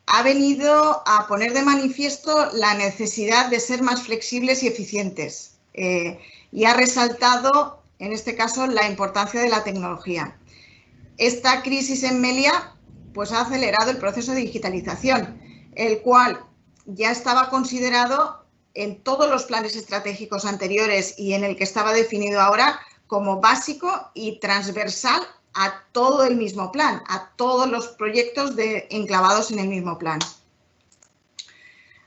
ha venido a poner de manifiesto la necesidad de ser más flexibles y eficientes y ha resaltado, en este caso, la importancia de la tecnología. Esta crisis en Meliá pues, ha acelerado el proceso de digitalización, el cual ya estaba considerado en todos los planes estratégicos anteriores y en el que estaba definido ahora como básico y transversal a todo el mismo plan, a todos los proyectos enclavados en el mismo plan.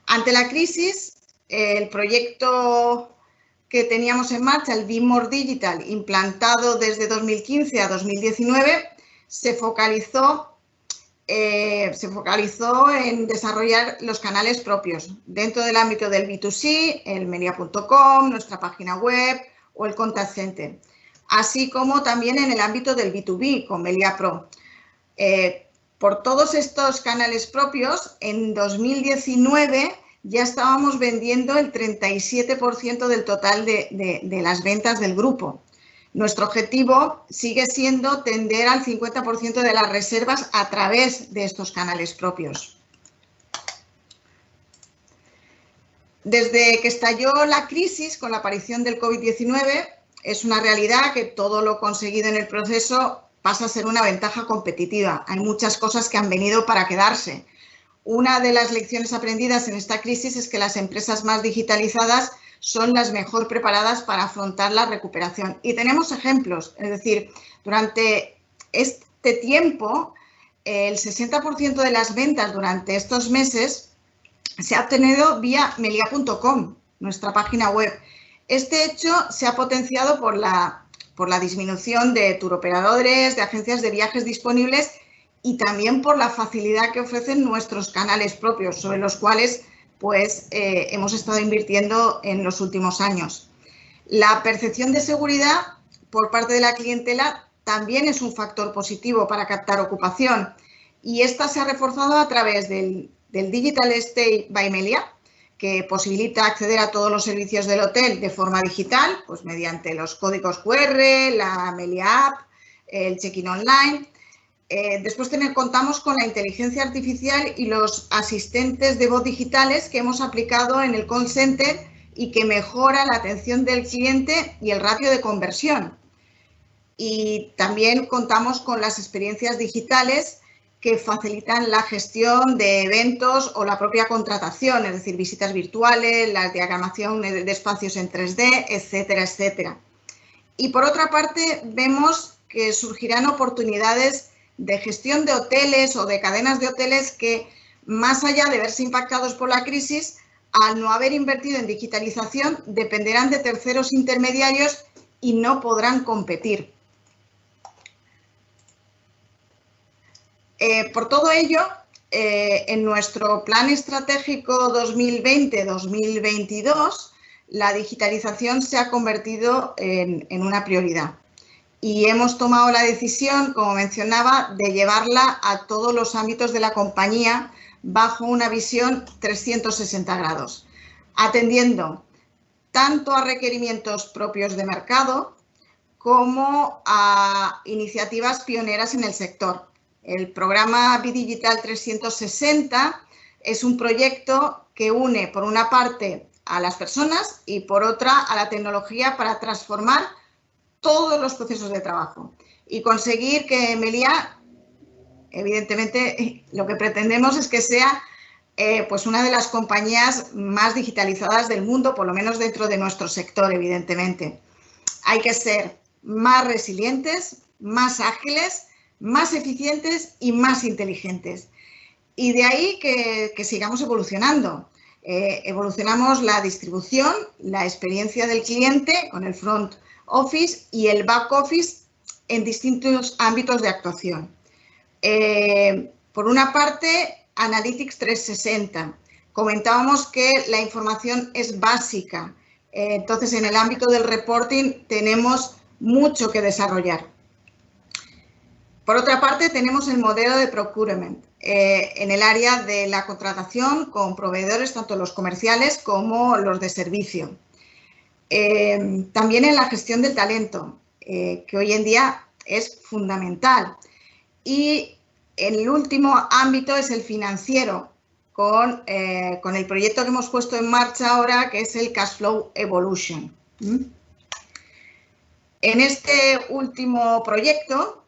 Ante la crisis, el proyecto que teníamos en marcha, el Be More Digital, implantado desde 2015 a 2019, se focalizó en desarrollar los canales propios dentro del ámbito del B2C, el Meliá.com, nuestra página web o el Contact Center, así como también en el ámbito del B2B con Meliá Pro. Por todos estos canales propios, en 2019 ya estábamos vendiendo el 37% del total de las ventas del grupo. Nuestro objetivo sigue siendo tender al 50% de las reservas a través de estos canales propios. Desde que estalló la crisis con la aparición del COVID-19, es una realidad que todo lo conseguido en el proceso pasa a ser una ventaja competitiva. Hay muchas cosas que han venido para quedarse. Una de las lecciones aprendidas en esta crisis es que las empresas más digitalizadas son las mejor preparadas para afrontar la recuperación. Y tenemos ejemplos, es decir, durante este tiempo, el 60% de las ventas durante estos meses se ha obtenido vía Meliá.com, nuestra página web. Este hecho se ha potenciado por la disminución de turoperadores, de agencias de viajes disponibles y también por la facilidad que ofrecen nuestros canales propios, sobre los cuales pues hemos estado invirtiendo en los últimos años. La percepción de seguridad por parte de la clientela también es un factor positivo para captar ocupación y esta se ha reforzado a través del Digital Stay by Meliá, que posibilita acceder a todos los servicios del hotel de forma digital, pues mediante los códigos QR, la Melia App, el check-in online. Después contamos con la inteligencia artificial y los asistentes de voz digitales que hemos aplicado en el call center y que mejora la atención del cliente y el ratio de conversión. Y también contamos con las experiencias digitales que facilitan la gestión de eventos o la propia contratación, es decir, visitas virtuales, la diagramación de espacios en 3D, etcétera, etcétera. Y por otra parte, vemos que surgirán oportunidades de gestión de hoteles o de cadenas de hoteles que, más allá de verse impactados por la crisis, al no haber invertido en digitalización, dependerán de terceros intermediarios y no podrán competir. Por todo ello, en nuestro plan estratégico 2020-2022, la digitalización se ha convertido en una prioridad. Y hemos tomado la decisión, como mencionaba, de llevarla a todos los ámbitos de la compañía bajo una visión 360 grados, atendiendo tanto a requerimientos propios de mercado como a iniciativas pioneras en el sector. El programa Bidigital 360 es un proyecto que une, por una parte, a las personas y, por otra, a la tecnología para transformar todos los procesos de trabajo y conseguir que Melia, evidentemente, lo que pretendemos es que sea pues una de las compañías más digitalizadas del mundo, por lo menos dentro de nuestro sector, evidentemente. Hay que ser más resilientes, más ágiles, más eficientes y más inteligentes. Y de ahí que sigamos evolucionando. Evolucionamos la distribución, la experiencia del cliente con el front office y el back office en distintos ámbitos de actuación. Por una parte, Analytics 360. Comentábamos que la información es básica. Entonces, en el ámbito del reporting tenemos mucho que desarrollar. Por otra parte, tenemos el modelo de procurement en el área de la contratación con proveedores, tanto los comerciales como los de servicio. También en la gestión del talento, que hoy en día es fundamental. Y el último ámbito es el financiero, con el proyecto que hemos puesto en marcha ahora, que es el Cash Flow Evolution. En este último proyecto,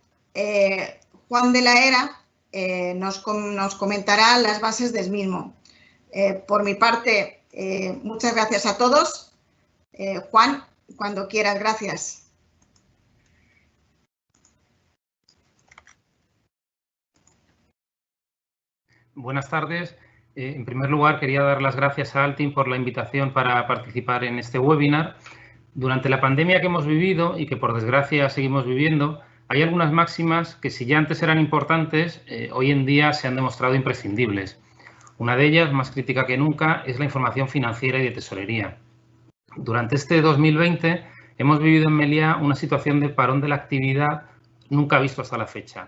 Juan de la Era nos comentará las bases del mismo. Por mi parte, muchas gracias a todos. Juan, cuando quieras, gracias. Buenas tardes. En primer lugar, quería dar las gracias a Altin por la invitación para participar en este webinar. Durante la pandemia que hemos vivido y que, por desgracia, seguimos viviendo, hay algunas máximas que, si ya antes eran importantes, hoy en día se han demostrado imprescindibles. Una de ellas, más crítica que nunca, es la información financiera y de tesorería. Durante este 2020 hemos vivido en Melia una situación de parón de la actividad nunca visto hasta la fecha.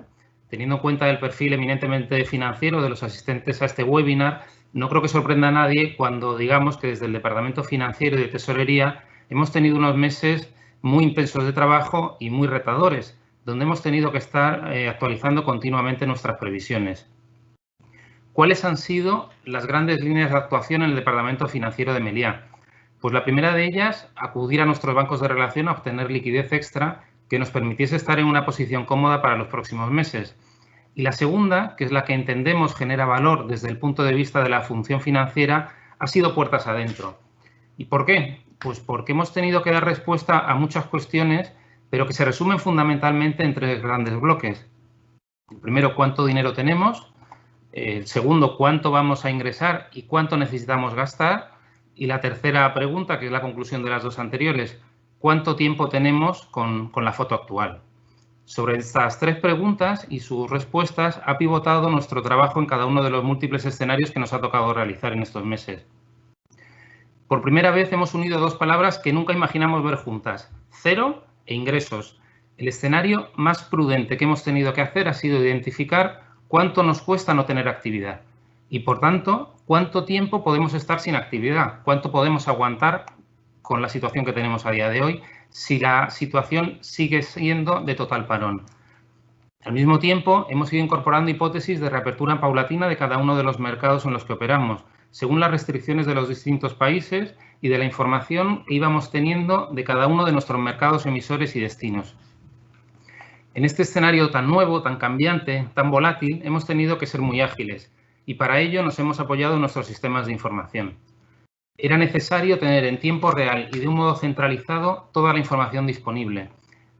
Teniendo en cuenta el perfil eminentemente financiero de los asistentes a este webinar, no creo que sorprenda a nadie cuando digamos que desde el Departamento Financiero y de Tesorería hemos tenido unos meses muy intensos de trabajo y muy retadores, donde hemos tenido que estar actualizando continuamente nuestras previsiones. ¿Cuáles han sido las grandes líneas de actuación en el Departamento Financiero de Melia? Pues la primera de ellas, acudir a nuestros bancos de relación a obtener liquidez extra que nos permitiese estar en una posición cómoda para los próximos meses. Y la segunda, que es la que entendemos genera valor desde el punto de vista de la función financiera, ha sido puertas adentro. ¿Y por qué? Pues porque hemos tenido que dar respuesta a muchas cuestiones, pero que se resumen fundamentalmente en tres grandes bloques. El primero, ¿cuánto dinero tenemos? El segundo, ¿cuánto vamos a ingresar y cuánto necesitamos gastar? Y la tercera pregunta, que es la conclusión de las dos anteriores, ¿cuánto tiempo tenemos con la foto actual? Sobre estas tres preguntas y sus respuestas ha pivotado nuestro trabajo en cada uno de los múltiples escenarios que nos ha tocado realizar en estos meses. Por primera vez hemos unido dos palabras que nunca imaginamos ver juntas, cero e ingresos. El escenario más prudente que hemos tenido que hacer ha sido identificar cuánto nos cuesta no tener actividad y, por tanto, ¿cuánto tiempo podemos estar sin actividad? ¿Cuánto podemos aguantar con la situación que tenemos a día de hoy si la situación sigue siendo de total parón? Al mismo tiempo, hemos ido incorporando hipótesis de reapertura paulatina de cada uno de los mercados en los que operamos, según las restricciones de los distintos países y de la información que íbamos teniendo de cada uno de nuestros mercados emisores y destinos. En este escenario tan nuevo, tan cambiante, tan volátil, hemos tenido que ser muy ágiles y para ello nos hemos apoyado en nuestros sistemas de información. Era necesario tener en tiempo real y de un modo centralizado toda la información disponible.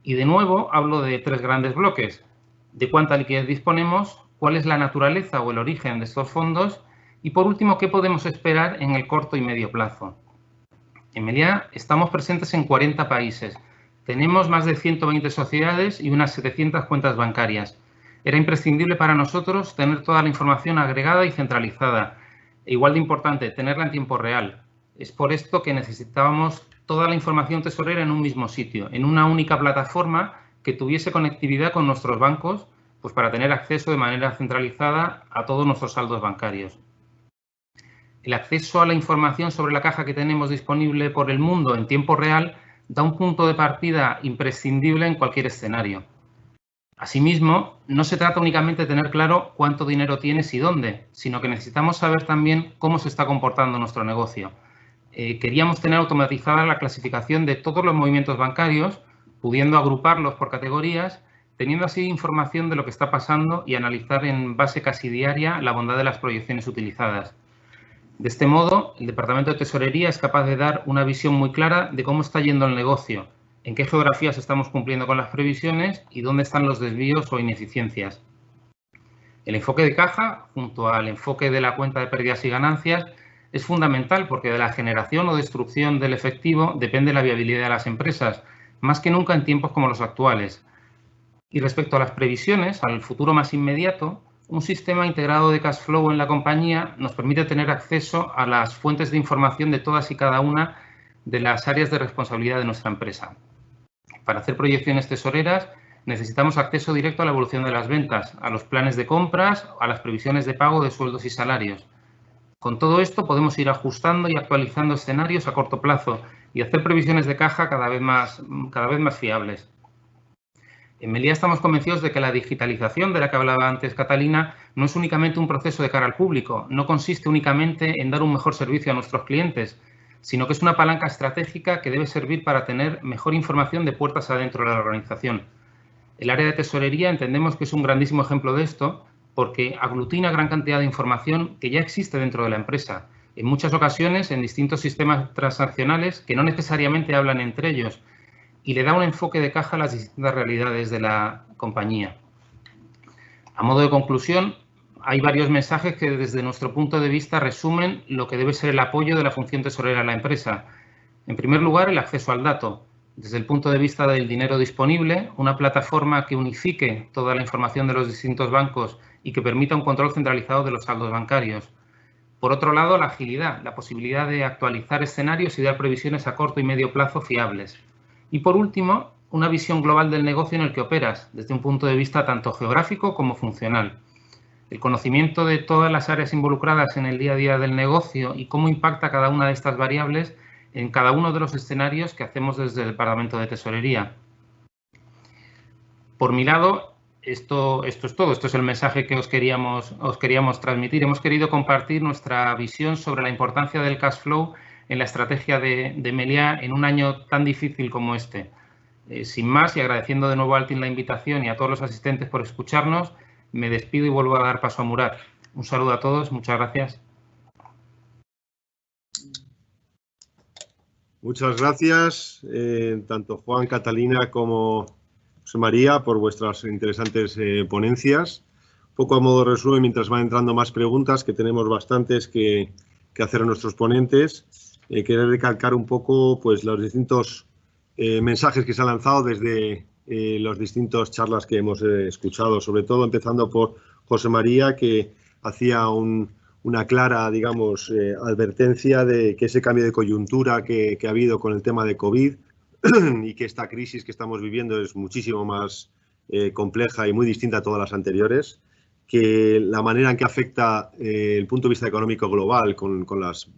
Y de nuevo hablo de 3 grandes bloques: de cuánta liquidez disponemos, cuál es la naturaleza o el origen de estos fondos y, por último, qué podemos esperar en el corto y medio plazo. En Meliá estamos presentes en 40 países. Tenemos más de 120 sociedades y unas 700 cuentas bancarias. Era imprescindible para nosotros tener toda la información agregada y centralizada. E igual de importante, tenerla en tiempo real. Es por esto que necesitábamos toda la información tesorera en un mismo sitio, en una única plataforma que tuviese conectividad con nuestros bancos, pues para tener acceso de manera centralizada a todos nuestros saldos bancarios. El acceso a la información sobre la caja que tenemos disponible por el mundo en tiempo real da un punto de partida imprescindible en cualquier escenario. Asimismo, no se trata únicamente de tener claro cuánto dinero tienes y dónde, sino que necesitamos saber también cómo se está comportando nuestro negocio. Queríamos tener automatizada la clasificación de todos los movimientos bancarios, pudiendo agruparlos por categorías, teniendo así información de lo que está pasando y analizar en base casi diaria la bondad de las proyecciones utilizadas. De este modo, el Departamento de Tesorería es capaz de dar una visión muy clara de cómo está yendo el negocio, en qué geografías estamos cumpliendo con las previsiones y dónde están los desvíos o ineficiencias. El enfoque de caja, junto al enfoque de la cuenta de pérdidas y ganancias, es fundamental porque de la generación o destrucción del efectivo depende la viabilidad de las empresas, más que nunca en tiempos como los actuales. Y respecto a las previsiones, al futuro más inmediato, un sistema integrado de cash flow en la compañía nos permite tener acceso a las fuentes de información de todas y cada una de las áreas de responsabilidad de nuestra empresa. Para hacer proyecciones tesoreras necesitamos acceso directo a la evolución de las ventas, a los planes de compras, a las previsiones de pago de sueldos y salarios. Con todo esto podemos ir ajustando y actualizando escenarios a corto plazo y hacer previsiones de caja cada vez más fiables. En Meliá estamos convencidos de que la digitalización de la que hablaba antes Catalina no es únicamente un proceso de cara al público, no consiste únicamente en dar un mejor servicio a nuestros clientes, sino que es una palanca estratégica que debe servir para tener mejor información de puertas adentro de la organización. El área de tesorería entendemos que es un grandísimo ejemplo de esto porque aglutina gran cantidad de información que ya existe dentro de la empresa, en muchas ocasiones en distintos sistemas transaccionales que no necesariamente hablan entre ellos, y le da un enfoque de caja a las distintas realidades de la compañía. A modo de conclusión, hay varios mensajes que desde nuestro punto de vista resumen lo que debe ser el apoyo de la función tesorera a la empresa. En primer lugar, el acceso al dato. Desde el punto de vista del dinero disponible, una plataforma que unifique toda la información de los distintos bancos y que permita un control centralizado de los saldos bancarios. Por otro lado, la agilidad, la posibilidad de actualizar escenarios y dar previsiones a corto y medio plazo fiables. Y por último, una visión global del negocio en el que operas, desde un punto de vista tanto geográfico como funcional. El conocimiento de todas las áreas involucradas en el día a día del negocio y cómo impacta cada una de estas variables en cada uno de los escenarios que hacemos desde el Departamento de Tesorería. Por mi lado, esto es todo. Esto es el mensaje que os queríamos transmitir. Hemos querido compartir nuestra visión sobre la importancia del cash flow en la estrategia de Meliá en un año tan difícil como este. Sin más, y agradeciendo de nuevo a Altin la invitación y a todos los asistentes por escucharnos, me despido y vuelvo a dar paso a Murat. Un saludo a todos, muchas gracias. Muchas gracias, tanto Juan, Catalina como José María, por vuestras interesantes ponencias. Un poco a modo de resumen, mientras van entrando más preguntas, que tenemos bastantes que hacer a nuestros ponentes. Querer recalcar un poco pues, los distintos mensajes que se han lanzado desde las distintas charlas que hemos escuchado, sobre todo empezando por José María, que hacía una clara, digamos, advertencia de que ese cambio de coyuntura que ha habido con el tema de COVID y que esta crisis que estamos viviendo es muchísimo más compleja y muy distinta a todas las anteriores, que la manera en que afecta el punto de vista económico global con las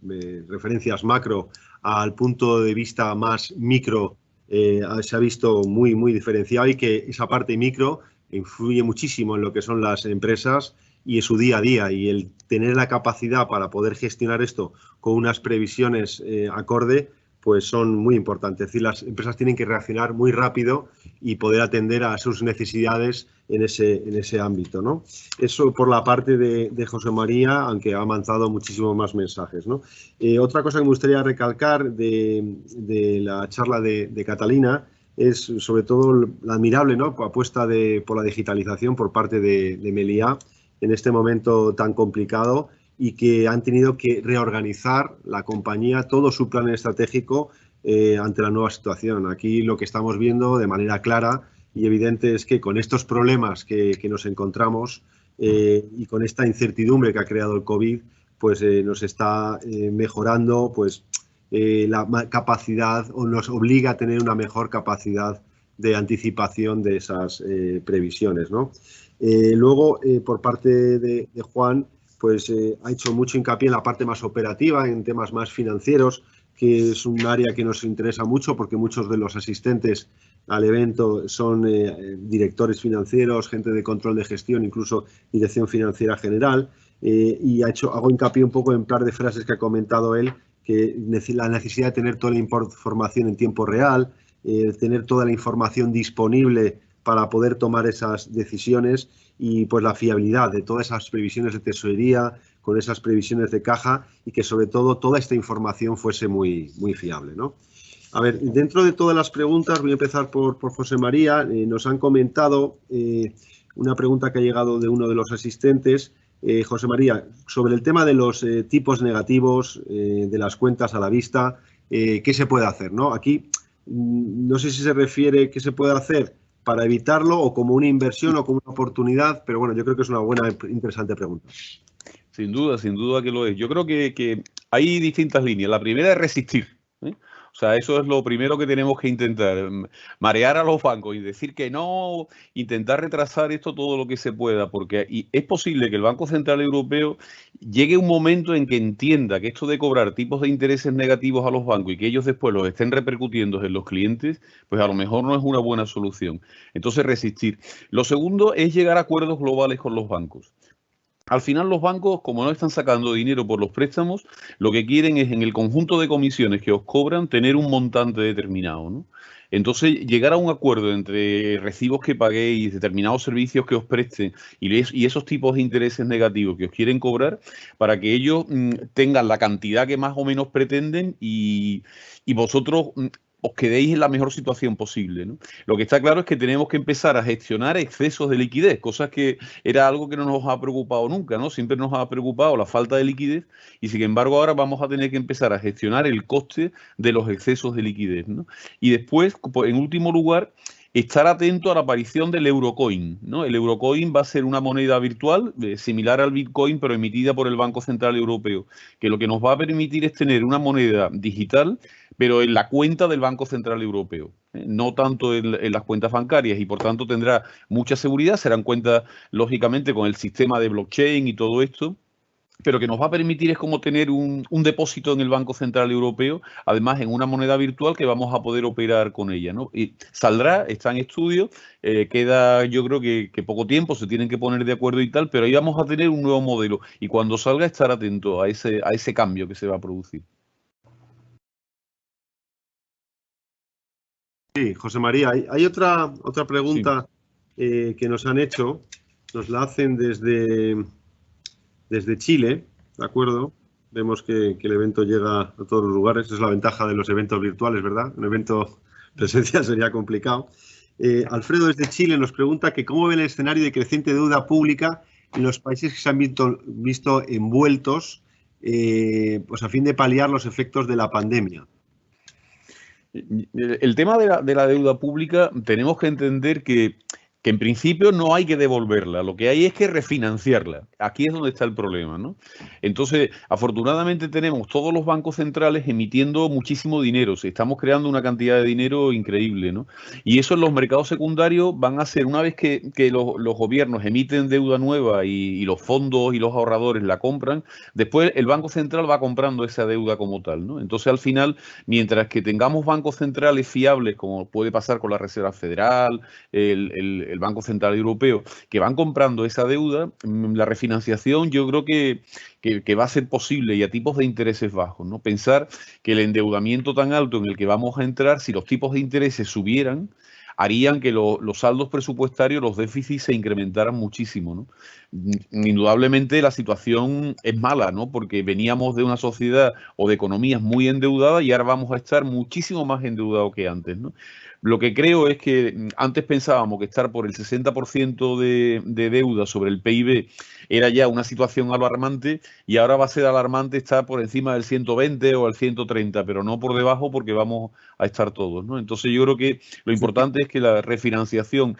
referencias macro al punto de vista más micro se ha visto muy, muy diferenciado, y que esa parte micro influye muchísimo en lo que son las empresas y en su día a día, y el tener la capacidad para poder gestionar esto con unas previsiones acorde, pues son muy importantes. Es decir, las empresas tienen que reaccionar muy rápido y poder atender a sus necesidades en ese ámbito, ¿no? Eso por la parte de José María, aunque ha avanzado muchísimos más mensajes, ¿no? Otra cosa que me gustaría recalcar de la charla de Catalina es sobre todo la admirable, ¿no?, apuesta por la digitalización por parte de Meliá en este momento tan complicado, y que han tenido que reorganizar la compañía, todo su plan estratégico ante la nueva situación. Aquí lo que estamos viendo de manera clara y evidente es que con estos problemas que nos encontramos y con esta incertidumbre que ha creado el COVID, pues nos está mejorando pues, la capacidad, o nos obliga a tener una mejor capacidad de anticipación de esas previsiones, ¿no? Luego, por parte de Juan, pues ha hecho mucho hincapié en la parte más operativa, en temas más financieros, que es un área que nos interesa mucho porque muchos de los asistentes al evento son directores financieros, gente de control de gestión, incluso dirección financiera general, y hago hincapié un poco en un par de frases que ha comentado él, que la necesidad de tener toda la información en tiempo real, tener toda la información disponible para poder tomar esas decisiones, y pues la fiabilidad de todas esas previsiones de tesorería, con esas previsiones de caja, y que sobre todo toda esta información fuese muy, muy fiable, ¿no? A ver, dentro de todas las preguntas, voy a empezar por José María. Nos han comentado una pregunta que ha llegado de uno de los asistentes. José María, sobre el tema de los tipos negativos de las cuentas a la vista, ¿qué se puede hacer, ¿no? Aquí no sé si se refiere qué se puede hacer para evitarlo, o como una inversión o como una oportunidad, pero bueno, yo creo que es una buena, interesante pregunta. Sin duda que lo es. Yo creo que hay distintas líneas. La primera es resistir, ¿eh? O sea, eso es lo primero que tenemos que intentar, marear a los bancos y decir que no, intentar retrasar esto todo lo que se pueda, porque es posible que el Banco Central Europeo llegue un momento en que entienda que esto de cobrar tipos de intereses negativos a los bancos y que ellos después los estén repercutiendo en los clientes, pues a lo mejor no es una buena solución. Entonces, resistir. Lo segundo es llegar a acuerdos globales con los bancos. Al final los bancos, como no están sacando dinero por los préstamos, lo que quieren es, en el conjunto de comisiones que os cobran, tener un montante determinado, ¿no? Entonces, llegar a un acuerdo entre recibos que paguéis, determinados servicios que os presten y esos tipos de intereses negativos que os quieren cobrar, para que ellos tengan la cantidad que más o menos pretenden y vosotros os quedéis en la mejor situación posible, ¿no? Lo que está claro es que tenemos que empezar a gestionar excesos de liquidez, cosas que era algo que no nos ha preocupado nunca, ¿no? Siempre nos ha preocupado la falta de liquidez, y sin embargo ahora vamos a tener que empezar a gestionar el coste de los excesos de liquidez, ¿no? Y después, en último lugar, estar atento a la aparición del Eurocoin, ¿no? El Eurocoin va a ser una moneda virtual similar al Bitcoin, pero emitida por el Banco Central Europeo, que lo que nos va a permitir es tener una moneda digital, pero en la cuenta del Banco Central Europeo, no tanto en las cuentas bancarias, y por tanto tendrá mucha seguridad. Serán cuentas, lógicamente, con el sistema de blockchain y todo esto, pero que nos va a permitir es como tener un depósito en el Banco Central Europeo, además en una moneda virtual que vamos a poder operar con ella, ¿no? Y saldrá, está en estudio, queda, yo creo que poco tiempo, se tienen que poner de acuerdo y tal, pero ahí vamos a tener un nuevo modelo, y cuando salga estar atento a ese cambio que se va a producir. Sí, José María, hay otra pregunta que nos han hecho, nos la hacen desde Chile, ¿de acuerdo? Vemos que el evento llega a todos los lugares, esa es la ventaja de los eventos virtuales, ¿verdad? Un evento presencial sería complicado. Alfredo desde Chile nos pregunta que cómo ve el escenario de creciente deuda pública en los países que se han visto envueltos pues a fin de paliar los efectos de la pandemia. El tema de la deuda pública, tenemos que entender que que en principio no hay que devolverla, lo que hay es que refinanciarla. Aquí es donde está el problema, ¿no? Entonces, afortunadamente tenemos todos los bancos centrales emitiendo muchísimo dinero, estamos creando una cantidad de dinero increíble, ¿no? Y eso en los mercados secundarios van a ser, una vez que los gobiernos emiten deuda nueva y los fondos y los ahorradores la compran, después el Banco Central va comprando esa deuda como tal, ¿no? Entonces, al final, mientras que tengamos bancos centrales fiables, como puede pasar con la Reserva Federal, el Banco Central Europeo, que van comprando esa deuda, la refinanciación yo creo que va a ser posible y a tipos de intereses bajos, ¿no? Pensar que el endeudamiento tan alto en el que vamos a entrar, si los tipos de intereses subieran, harían que los saldos presupuestarios, los déficits se incrementaran muchísimo, ¿no? Indudablemente la situación es mala, ¿no? Porque veníamos de una sociedad o de economías muy endeudadas y ahora vamos a estar muchísimo más endeudados que antes, ¿no? Lo que creo es que antes pensábamos que estar por el 60% de deuda sobre el PIB era ya una situación alarmante y ahora va a ser alarmante estar por encima del 120 o el 130, pero no por debajo porque vamos a estar todos, ¿no? Entonces yo creo que lo importante es que la refinanciación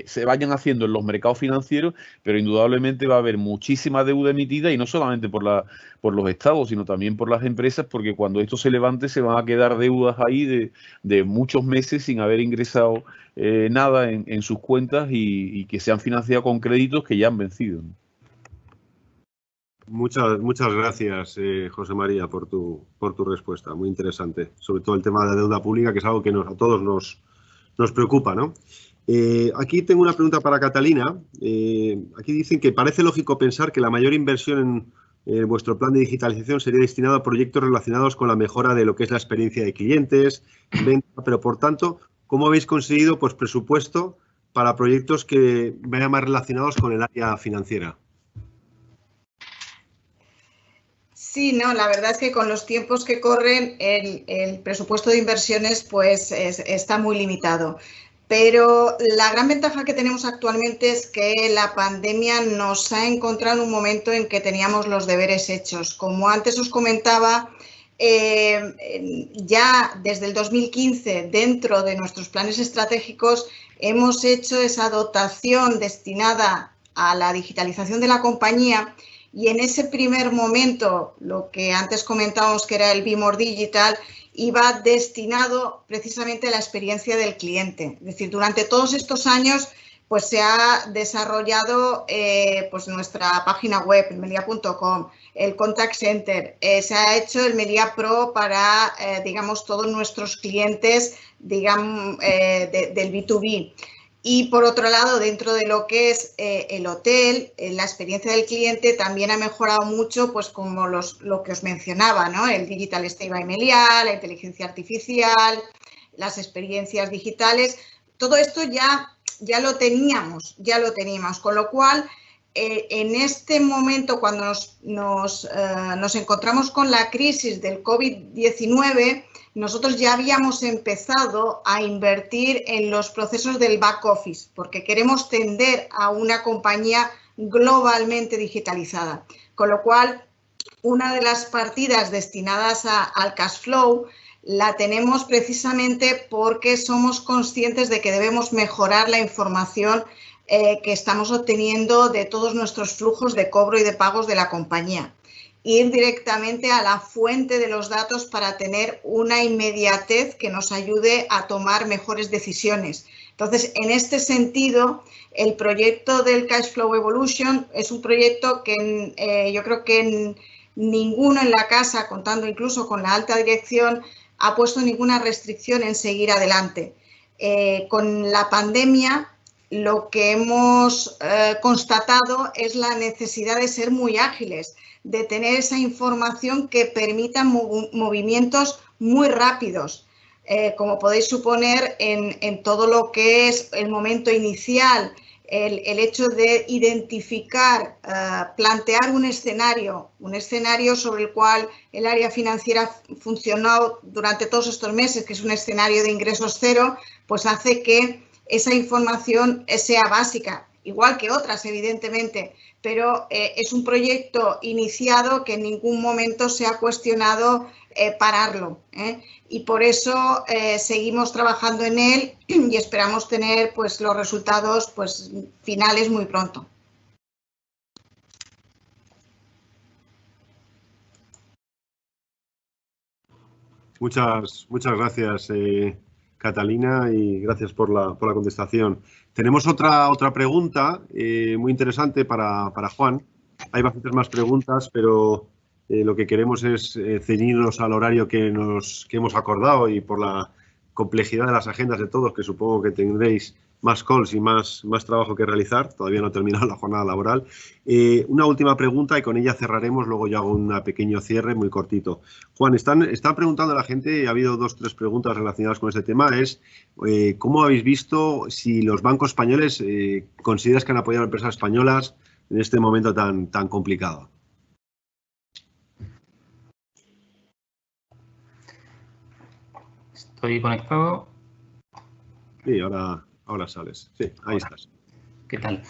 se vayan haciendo en los mercados financieros, pero indudablemente va a haber muchísima deuda emitida y no solamente por los estados, sino también por las empresas, porque cuando esto se levante se van a quedar deudas ahí de muchos meses sin haber ingresado nada en sus cuentas y que se han financiado con créditos que ya han vencido, ¿no? Muchas gracias, José María, por tu respuesta. Muy interesante. Sobre todo el tema de la deuda pública, que es algo que a todos nos preocupa, ¿no? Aquí tengo una pregunta para Catalina. Aquí dicen que parece lógico pensar que la mayor inversión en vuestro plan de digitalización sería destinado a proyectos relacionados con la mejora de lo que es la experiencia de clientes, venta, pero por tanto, ¿cómo habéis conseguido presupuesto para proyectos que vayan más relacionados con el área financiera? Sí, no, la verdad es que con los tiempos que corren el presupuesto de inversiones pues está muy limitado. Pero la gran ventaja que tenemos actualmente es que la pandemia nos ha encontrado en un momento en que teníamos los deberes hechos. Como antes os comentaba, ya desde el 2015, dentro de nuestros planes estratégicos, hemos hecho esa dotación destinada a la digitalización de la compañía. Y en ese primer momento, lo que antes comentábamos que era el Be More Digital, iba destinado precisamente a la experiencia del cliente. Es decir, durante todos estos años pues se ha desarrollado pues nuestra página web, melia.com, el Contact Center, se ha hecho el Melia Pro para, digamos, todos nuestros clientes, digamos, del B2B. Y por otro lado, dentro de lo que es el hotel, la experiencia del cliente también ha mejorado mucho, pues como lo que os mencionaba, ¿no? El Digital Stay by Melia, la inteligencia artificial, las experiencias digitales. Todo esto ya lo teníamos, con lo cual en este momento, cuando nos encontramos con la crisis del COVID-19, nosotros ya habíamos empezado a invertir en los procesos del back office, porque queremos tender a una compañía globalmente digitalizada. Con lo cual, una de las partidas destinadas al cash flow la tenemos precisamente porque somos conscientes de que debemos mejorar la información que estamos obteniendo de todos nuestros flujos de cobro y de pagos de la compañía. Ir directamente a la fuente de los datos para tener una inmediatez que nos ayude a tomar mejores decisiones. Entonces, en este sentido, el proyecto del Cash Flow Evolution es un proyecto que yo creo que ninguno en la casa, contando incluso con la alta dirección, ha puesto ninguna restricción en seguir adelante. Con la pandemia, lo que hemos constatado es la necesidad de ser muy ágiles, de tener esa información que permita movimientos muy rápidos. Como podéis suponer, en todo lo que es el momento inicial, el hecho de identificar, plantear un escenario sobre el cual el área financiera funcionó durante todos estos meses, que es un escenario de ingresos cero, pues hace que esa información sea básica. igual que otras, evidentemente, pero es un proyecto iniciado que en ningún momento se ha cuestionado pararlo, y por eso seguimos trabajando en él y esperamos tener pues los resultados pues finales muy pronto. Muchas gracias, Catalina, y gracias por la contestación. Tenemos otra pregunta muy interesante para Juan. Hay bastantes más preguntas, pero lo que queremos es ceñirnos al horario que hemos acordado, y por la complejidad de las agendas de todos, que supongo que tendréis más calls y más trabajo que realizar. Todavía no ha terminado la jornada laboral. Una última pregunta y con ella cerraremos. Luego yo hago un pequeño cierre muy cortito. Juan, está preguntando la gente, ha habido 2 o 3 preguntas relacionadas con este tema, es ¿cómo habéis visto si los bancos españoles consideras que han apoyado a empresas españolas en este momento tan complicado? Estoy conectado. Sí, ahora sales. Sí, ahí estás. ¿Qué tal?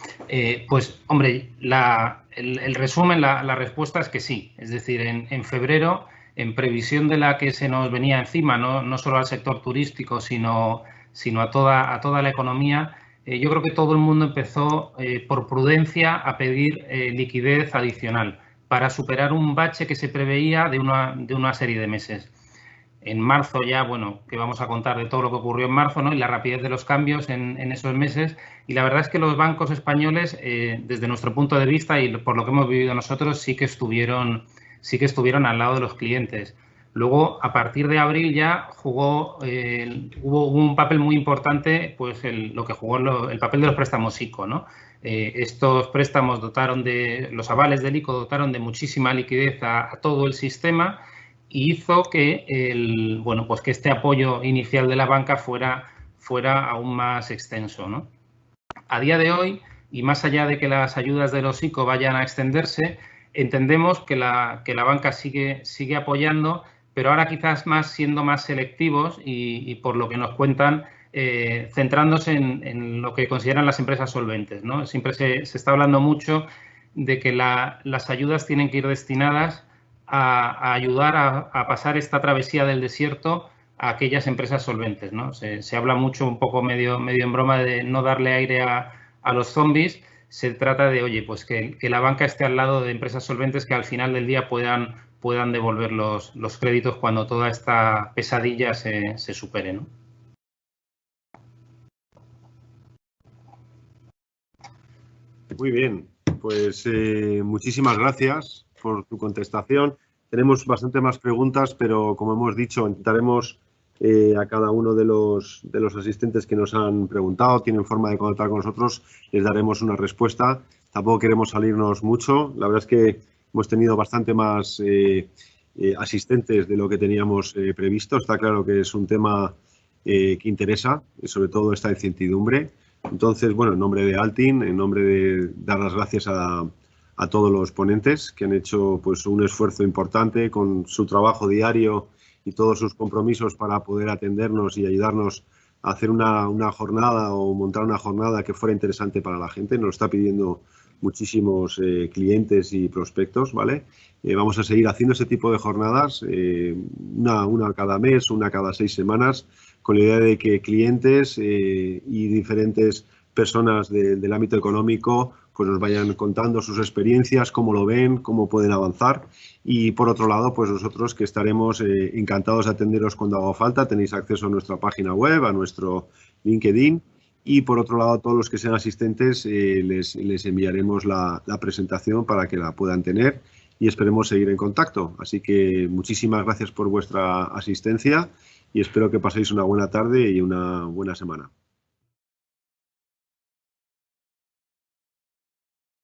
Pues, hombre, el resumen, la respuesta es que sí. Es decir, en febrero, en previsión de la que se nos venía encima, no solo al sector turístico, sino a toda la economía, yo creo que todo el mundo empezó, por prudencia, a pedir liquidez adicional para superar un bache que se preveía de una serie de meses. En marzo ya, bueno, que vamos a contar de todo lo que ocurrió en marzo, ¿no? Y la rapidez de los cambios en esos meses. Y la verdad es que los bancos españoles, desde nuestro punto de vista y por lo que hemos vivido nosotros, sí que estuvieron al lado de los clientes. Luego, a partir de abril ya hubo un papel muy importante, pues lo que jugó el papel de los préstamos ICO, ¿no? Estos préstamos los avales del ICO dotaron de muchísima liquidez a todo el sistema, y hizo que que este apoyo inicial de la banca fuera aún más extenso, ¿no? A día de hoy, y más allá de que las ayudas de los ICO vayan a extenderse, entendemos que la banca sigue apoyando, pero ahora quizás siendo más selectivos y por lo que nos cuentan, centrándose en lo que consideran las empresas solventes, ¿no? Siempre se está hablando mucho de que las ayudas tienen que ir destinadas a ayudar a pasar esta travesía del desierto a aquellas empresas solventes, ¿no? Se habla mucho, un poco medio en broma, de no darle aire a los zombies. Se trata de, oye, pues que la banca esté al lado de empresas solventes que al final del día puedan devolver los créditos cuando toda esta pesadilla se supere, ¿no? Muy bien, pues muchísimas gracias por tu contestación. Tenemos bastante más preguntas, pero como hemos dicho, intentaremos a cada uno de los asistentes que nos han preguntado, tienen forma de contactar con nosotros, les daremos una respuesta. Tampoco queremos salirnos mucho. La verdad es que hemos tenido bastante más asistentes de lo que teníamos previsto. Está claro que es un tema que interesa, y sobre todo esta incertidumbre. Entonces, bueno, en nombre de Altin, en nombre de dar las gracias a todos los ponentes que han hecho pues un esfuerzo importante con su trabajo diario y todos sus compromisos para poder atendernos y ayudarnos a hacer una jornada o montar una jornada que fuera interesante para la gente. Nos lo está pidiendo muchísimos clientes y prospectos, ¿vale? Vamos a seguir haciendo ese tipo de jornadas, una cada mes, una cada 6 semanas, con la idea de que clientes y diferentes personas del ámbito económico pues nos vayan contando sus experiencias, cómo lo ven, cómo pueden avanzar. Y por otro lado, pues nosotros que estaremos encantados de atenderos cuando haga falta. Tenéis acceso a nuestra página web, a nuestro LinkedIn. Y por otro lado, a todos los que sean asistentes les enviaremos la presentación para que la puedan tener y esperemos seguir en contacto. Así que muchísimas gracias por vuestra asistencia y espero que paséis una buena tarde y una buena semana.